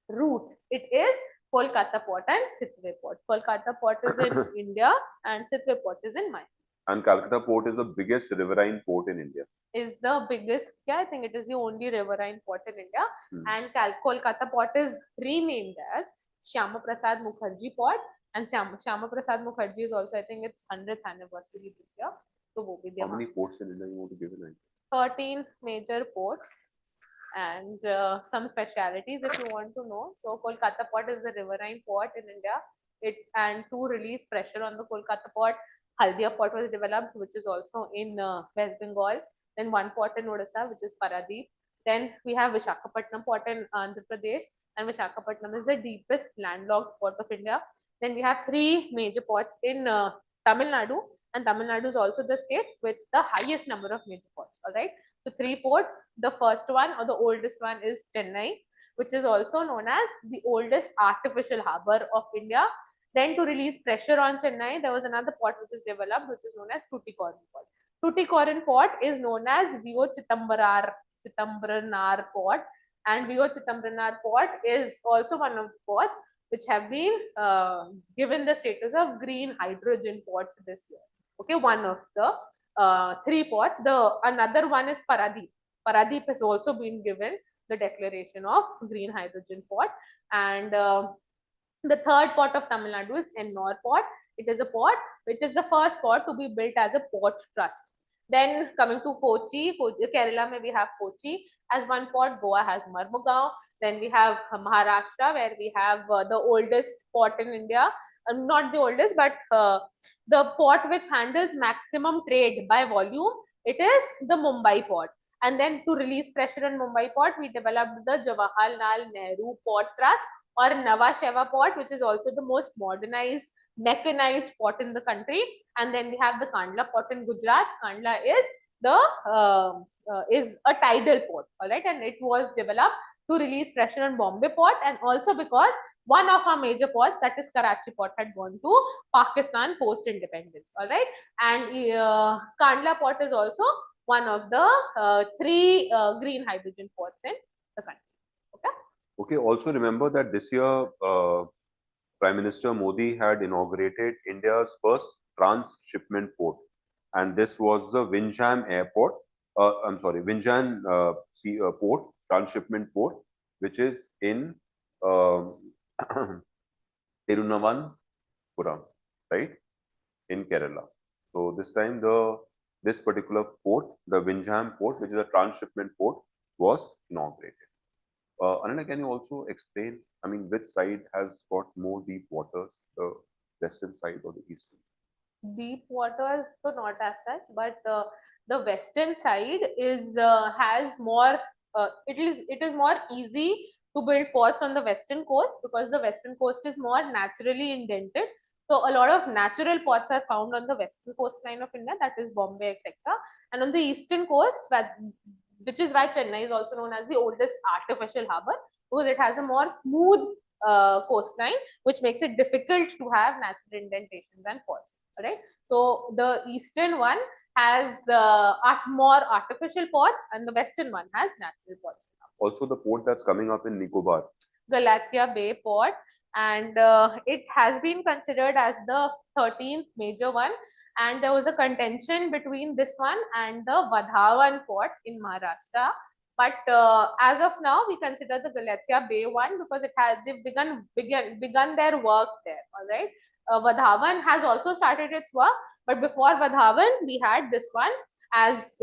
route? It is Kolkata port and Sitwe port. Kolkata port is in India, and Sitwe port is in Myanmar. And Calcutta port is the biggest riverine port in India. Is the biggest, yeah, I think it is the only riverine port in India. And Kolkata port is renamed as Shyama Prasad Mukherjee port, and Shyama Prasad Mukherjee is also, I think, its 100th anniversary this year. So how many ports in India you want to give it? 13 major ports and some specialities if you want to know. So Kolkata port is the riverine port in India. And to release pressure on the Kolkata port, Haldia port was developed, which is also in West Bengal. then one port in Odisha, which is Paradeep. Then we have Visakhapatnam port in Andhra Pradesh, and Visakhapatnam is the deepest landlocked port of India. Then we have three major ports in Tamil Nadu, and Tamil Nadu is also the state with the highest number of major ports. All right. So three ports. The first one or the oldest one is Chennai, which is also known as the oldest artificial harbour of India. Then to release pressure on Chennai, there was another port which is developed, which is known as Tuticorin port. Tuticorin port is known as Vio Chittambranar port, and Vio Chittambranar port is also one of the ports which have been given the status of green hydrogen ports this year. Okay, one of the three ports. The another one is Paradeep. Paradeep has also been given the declaration of green hydrogen port, and the third port of Tamil Nadu is Ennore port. It is a port which is the first port to be built as a port trust. Then coming to Kochi, Kerala, may we have Kochi as one port. Goa has Marmugao. Then we have Maharashtra, where we have the oldest port in India. Not the oldest, but the port which handles maximum trade by volume. It is the Mumbai port. And then to release pressure on Mumbai port, we developed the Jawaharlal Nehru Port Trust, or Nhava Sheva port, which is also the most modernized, mechanized port in the country. And then we have the Kandla port in Gujarat. Kandla is is a tidal port, all right, and it was developed to release pressure on Bombay port, and also because one of our major ports, that is Karachi port, had gone to Pakistan post independence, all right, and Kandla port is also one of the three green hydrogen ports in the country. Okay. Okay, also remember that this year, Prime Minister Modi had inaugurated India's first transshipment port, and this was the Vinjam Airport. Vinjam port, transshipment port, which is in Tiruvananthapuram, right, in Kerala. So this time, this particular port, the Vinjam port, which is a transshipment port, was inaugurated. Ananda, can you also explain, I mean, which side has got more deep waters, the western side or the eastern side? Deep waters, so not as such, but the western side is has more. It is more easy to build ports on the western coast, because the western coast is more naturally indented. So a lot of natural ports are found on the western coastline of India, that is Bombay, etc. And on the eastern coast, which is why Chennai is also known as the oldest artificial harbour, because it has a more smooth coastline, which makes it difficult to have natural indentations and ports. Right. So the eastern one has more artificial ports, and the western one has natural ports. Also, the port that's coming up in Nicobar, Galathea Bay port, and it has been considered as the 13th major one. And there was a contention between this one and the Vadhavan port in Maharashtra. But as of now, we consider the Galathea Bay one, because they've begun their work there. All right. Vadhavan has also started its work, but before Vadhavan, we had this one as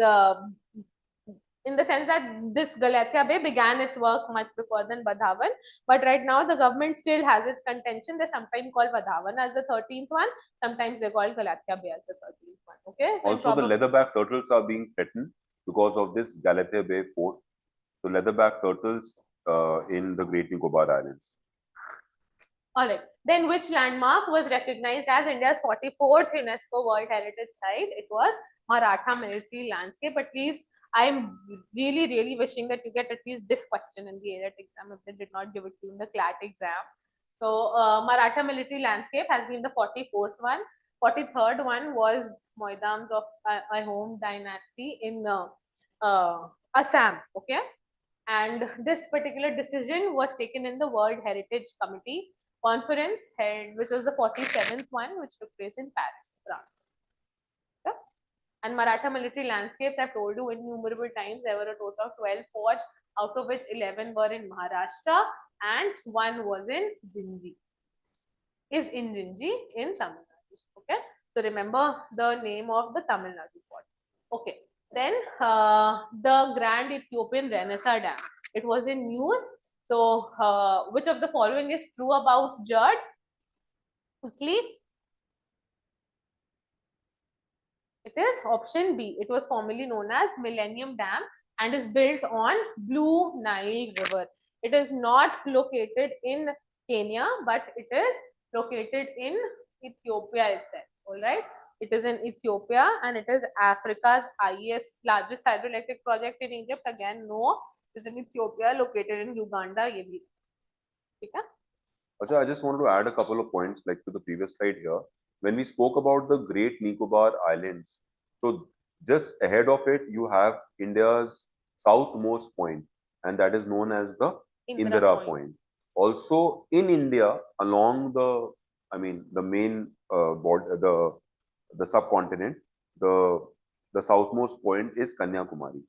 in the sense that this Galathea Bay began its work much before than Vadhavan. But right now, the government still has its contention. They sometimes call Vadhavan as the 13th one. Sometimes they call Galathea Bay as the 13th one. Okay. Also, the leatherback turtles are being threatened because of this Galathea Bay port. So, leatherback turtles in the Great Nicobar Islands. All right. Then which landmark was recognized as India's 44th UNESCO World Heritage Site? It was Maratha Military Landscape. At least I'm really, really wishing that you get at least this question in the AILET exam if they did not give it to you in the Clat exam. So Maratha Military Landscape has been the 44th one. 43rd one was Moidams of Ahom dynasty in Assam. Okay. And this particular decision was taken in the World Heritage Committee conference held, which was the 47th one, which took place in Paris, France. Okay. And Maratha military landscapes, I've told you innumerable times, there were a total of 12 forts, out of which 11 were in Maharashtra and one was in Jinji. Is in Jinji in Tamil Nadu. Okay. So remember the name of the Tamil Nadu fort. Okay. Then the Grand Ethiopian Renaissance Dam. It was in news. So which of the following is true about Judd? Quickly. It is option B. It was formerly known as Millennium Dam and is built on Blue Nile River. It is not located in Kenya, but it is located in Ethiopia itself. All right. It is in Ethiopia and it is Africa's largest hydroelectric project in Egypt. Again, no, it is in Ethiopia, located in Uganda. ये भी ठीक है? Acha, I just wanted to add a couple of points like to the previous slide here. When we spoke about the Great Nicobar Islands, so just ahead of it, you have India's southmost point, and that is known as the Indira Point. Also in India, along the, I mean, the main border, the subcontinent, the southmost point is Kanyakumari.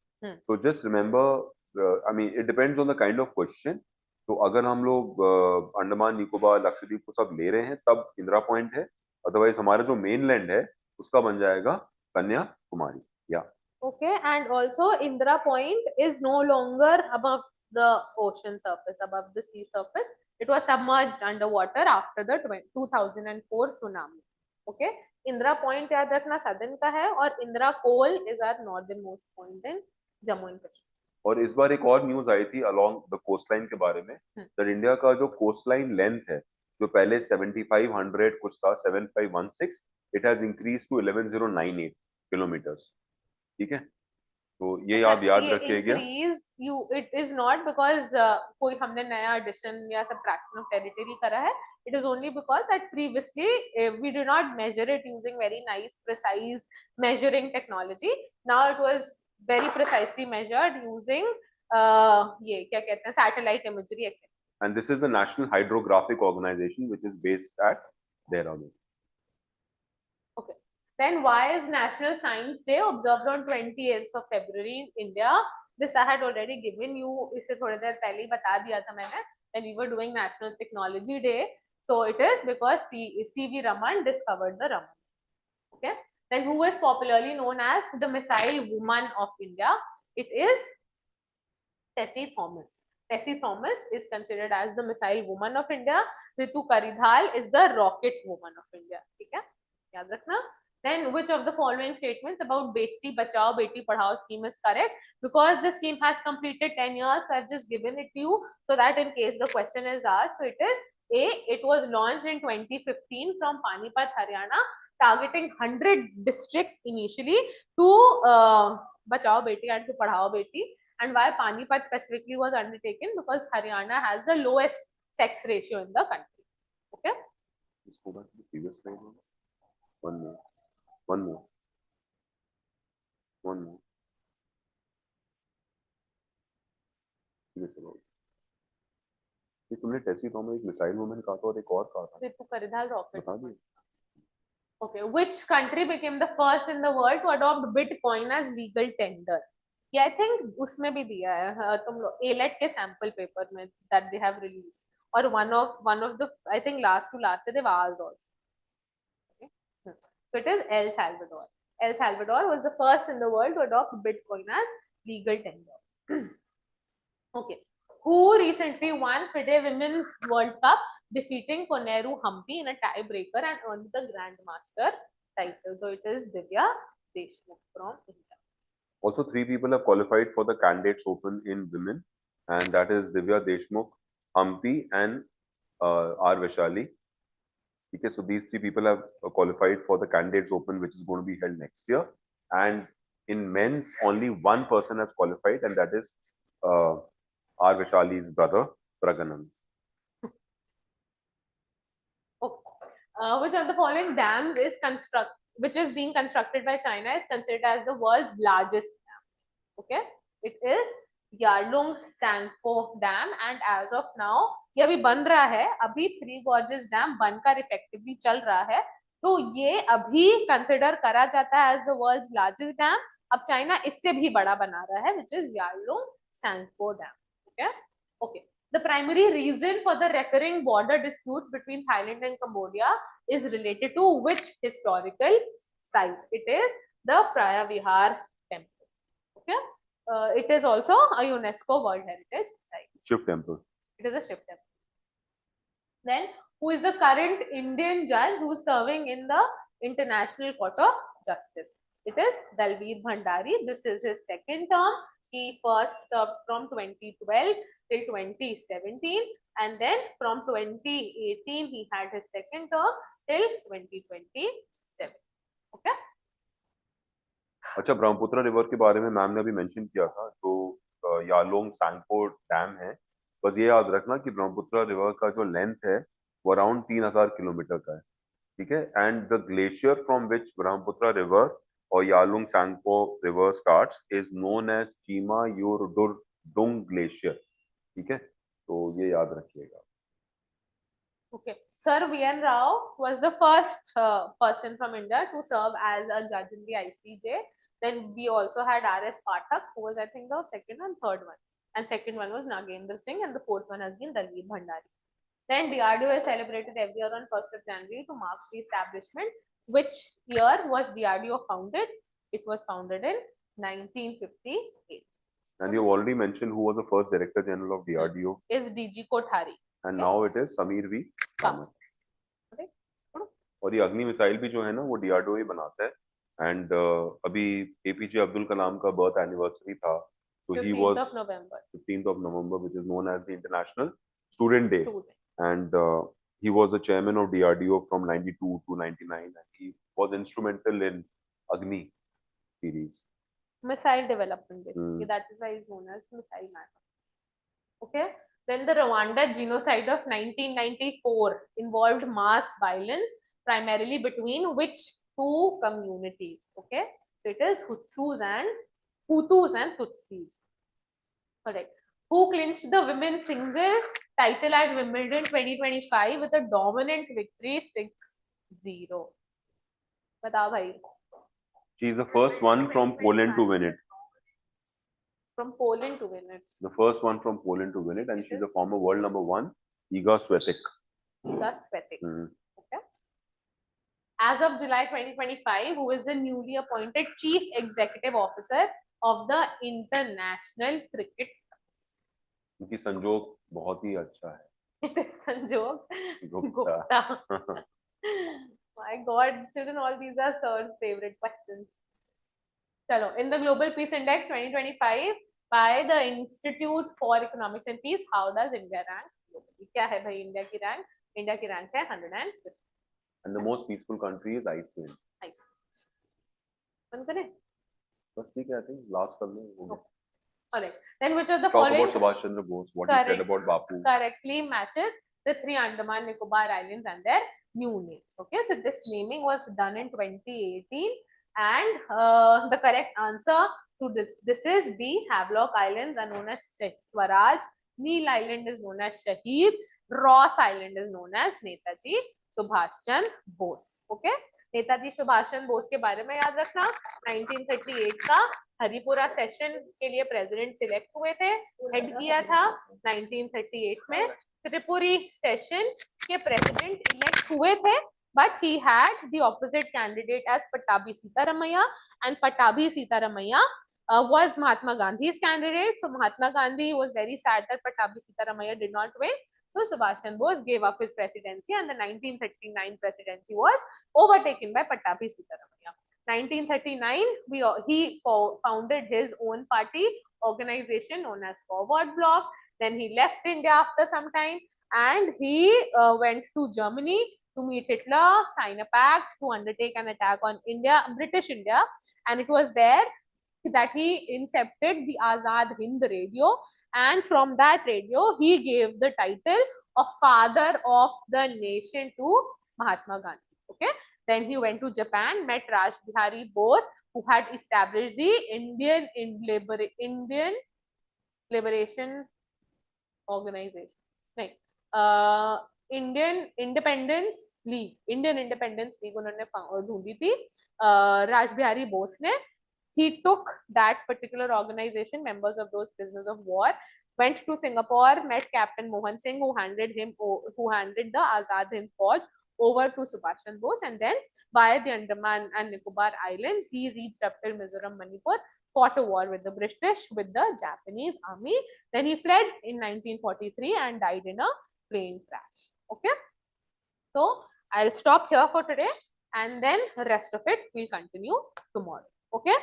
So just remember, I mean, it depends on the kind of question. तो अगर हम लोग अंडमान निकोबार लक्षद्वीप को सब ले रहे हैं तब इंदिरा पॉइंट है, अदरवाइज हमारा जो मेनलैंड है उसका बन जाएगा कन्याकुमारी. या okay, and also Indira Point is no longer above the ocean surface, above the sea surface. It was submerged underwater after the 2004 tsunami. Okay, Indira Point याद रखना southern का है और Indira Col is our northernmost point in Jammu and Kashmir. और इस बार एक और news आई थी अलोंग द कोस्ट लाइन के बारे में, दैट इंडिया का जो कोस्ट लाइन लेंथ है जो पहले 7500 कुछ था 7516, it has increase to 11098 kilometres. ठीक है, तो ये आप याद रखिएगा. इट इज नॉट बिकॉज कोई हमने नया एडिशन या सब्ट्रैक्शन ऑफ टेरिटरी करा है. It is only because that previously we did not measure it using very nice precise measuring technology. Now it was very precisely measured using ये क्या कहते हैं satellite imagery etc. And this is the National Hydrographic Organization which is based at Dehradun. Okay. Then why is National Science Day observed on 28th of February in India? This I had already given you. इसे थोड़ी देर पहले ही बता दिया था मैंने when we were doing National Technology Day. So it is because C.V. Raman discovered the Raman. Okay. Then who is popularly known as the missile woman of India? It is Tessie Thomas. Tessie Thomas is considered as the missile woman of India. Ritu Karidhal is the rocket woman of India. ठीक है, याद रखना. Then which of the following statements about Beti Bachao Beti Padhao scheme is correct? Because the scheme has completed 10 years, so I've just given it to you so that in case the question is asked, so it is A. It was launched in 2015 from Panipat, Haryana, targeting 100 districts initially to Bachao Beti and to Padhao Beti. And why Panipat specifically was undertaken? Because Haryana has the lowest sex ratio in the country. Okay. Let's go back to the previous slide. One more. One more. One more. ये तुमने टेसी थॉमस एक missile woman कहा था और एक और कहा था. रितु करिधाल रॉकेट. बता दो. Okay, which country became the first in the world to adopt Bitcoin as legal tender? Yeah, I think उसमें भी दिया है तुम लोग AILET के sample paper में that they have released, or one of the I think last to last they've asked also. Okay. So it is El Salvador. El Salvador was the first in the world to adopt Bitcoin as legal tender. Okay. Who recently won FIDE Women's World Cup, defeating Koneru Humpy in a tiebreaker and earned the Grandmaster title? So it is Divya Deshmukh from India. Also, 3 people have qualified for the Candidates Open in women, and that is Divya Deshmukh, Humpy, and R. Vaishali. Okay, so these 3 people have qualified for the Candidates Open, which is going to be held next year. And in men's, only one person has qualified, and that is R. Vaishali's brother, Praganand. Okay. Which of the following dams is being constructed by China is considered as the world's largest dam? Okay, it is Yarlung Sangpo Dam, and as of now ये अभी बन रहा है. अभी Three Gorges Dam बनकर effectively चल रहा है, तो ये अभी consider करा जाता है as the world's largest dam. अब चाइना इससे भी बड़ा बना रहा है, which is Yarlung Sangpo Dam. Okay. Okay. The primary reason for the recurring border disputes between Thailand and Cambodia is related to which historical site? It is the Praya Vihar temple. Okay. It is also a UNESCO World Heritage Site. Shiv temple. It is a Shiv temple. Then, who is the current Indian judge who is serving in the International Court of Justice? It is Dalveer Bhandari. This is his second term. He first served from 2012 till 2017, and then from 2018 he had his second term till 2027. Okay. अच्छा, Brahmaputra river के बारे में ma'am ने अभी mention किया था, तो Yalong Tsangpo dam है। बस ये याद रखना कि ब्रह्मपुत्र रिवर का जो लेंथ है वो अराउंड 3000 किलोमीटर का है, ठीक है। And the glacier from which Brahmaputra river और Yalung Tsangpo river starts is known as Chema Yungdung glacier, ठीक है, तो ये याद रखिएगा। Okay. Sir V.N. Rao was the first person from India to serve as a judge in the ICJ. Then we also had R.S. Pathak, who was, I think, the second and third one. And second one was Nagendra Singh, and the fourth one has been Dalveer Bhandari. Then DRDO is celebrated every year on 1st of January to mark the establishment. Which year was DRDO founded? It was founded in 1958. And you already mentioned who was the first Director General of DRDO. Is DG Kothari. And now it is Sameer V. Kamath. और ये अग्नि missile भी जो है ना वो DRDO ही बनाता है। एंड अभी एपीजे अब्दुल कलाम का बर्थ एनिवर्सरी था, तो he was 15th of November, which is known as the International Student Day. And he was the chairman of DRDO from 92 to 99, and he was instrumental in Agni series. Missile development, basically. That is why he's known as Missile Man. Okay. Then the Rwanda genocide of 1994 involved mass violence, primarily between which two communities? Okay, so it is Hutus and Tutsis. Correct. Who clinched the women's single title at Wimbledon 2025 with a dominant victory 6-0? Batao bhai. She is the first one from Poland to win it. From Poland to win it. The first one from Poland to win it, and she's a former world #1, Iga Swiatek. Iga Swiatek. Okay. As of July 2025, who is the newly appointed Chief Executive Officer of the International Cricket? उनकी संजोग बहुत ही अच्छा है. It is Sanjog Gupta. My God, children, all these are sir's favorite questions. Chalo, in the Global Peace Index 2025 by the Institute for Economics and Peace, how does India rank globally? क्या है भाई India की rank? India की rank है 150. And the most peaceful country is Iceland. Iceland. बंद करें? बस ठीक है, I think last कर लें. Alright. Then which of the Talk following about Subhash Chandra Bose, what he said about Bapu. Correctly matches the 3 Andaman Nicobar Islands and their new names. Okay, so this naming was done in 2018, and the correct answer to this is B. Havelock Islands are known as Swaraj, Neil Island is known as Shaheed, Ross Island is known as Netaji Subhash Chandra Bose. Okay, Netaji Subhash Chandra Bose के बारे में याद रखना, 1938 का Haripura session के लिए president select हुए थे, हेड किया था 1938 में। त्रिपुरी सेशन के प्रेसिडेंट इलेक्ट हुए थे, but he had the opposite candidate as Pattabhi Sitaramaiah, and Pattabhi Sitaramaiah was Mahatma Gandhi's candidate. So Mahatma Gandhi was very sad that Pattabhi Sitaramaiah did not win. So Subhash Chandra Bose gave up his presidency, and the 1939 presidency was overtaken by Pattabhi Sitaramaiah. 1939, he founded his own party organization known as Forward Bloc. Then he left India after some time, and he went to Germany to meet Hitler, sign a pact to undertake an attack on India, British India, and it was there that he incepted the Azad Hind Radio, and from that radio he gave the title of Father of the Nation to Mahatma Gandhi. Okay, then he went to Japan, met Raj Bihari Bose, who had established the Indian Liberation Organization, right? Indian Independence League उन्होंने ढूंढी थी राज बिहारी बोस ने. He took that particular organization, members of those prisoners of war, went to Singapore, met Captain Mohan Singh, who handed the Azad Hind Fauj over to Subhash Chandra Bose, and then via the Andaman and Nicobar Islands, he reached up till Mizoram, Manipur, fought a war with the British, with the Japanese army. Then he fled in 1943 and died in a plane crash. Okay, so I'll stop here for today, and then the rest of it we'll continue tomorrow. Okay.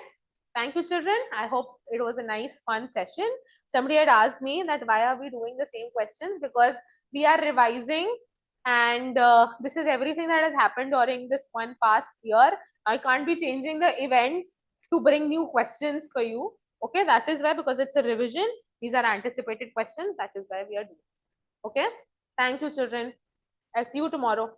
Thank you, children. I hope it was a nice, fun session. Somebody had asked me that why are we doing the same questions? Because we are revising, and this is everything that has happened during this one past year. I can't be changing the events to bring new questions for you. Okay, that is why, because it's a revision. These are anticipated questions. That is why we are doing. Okay. Thank you, children. I'll see you tomorrow.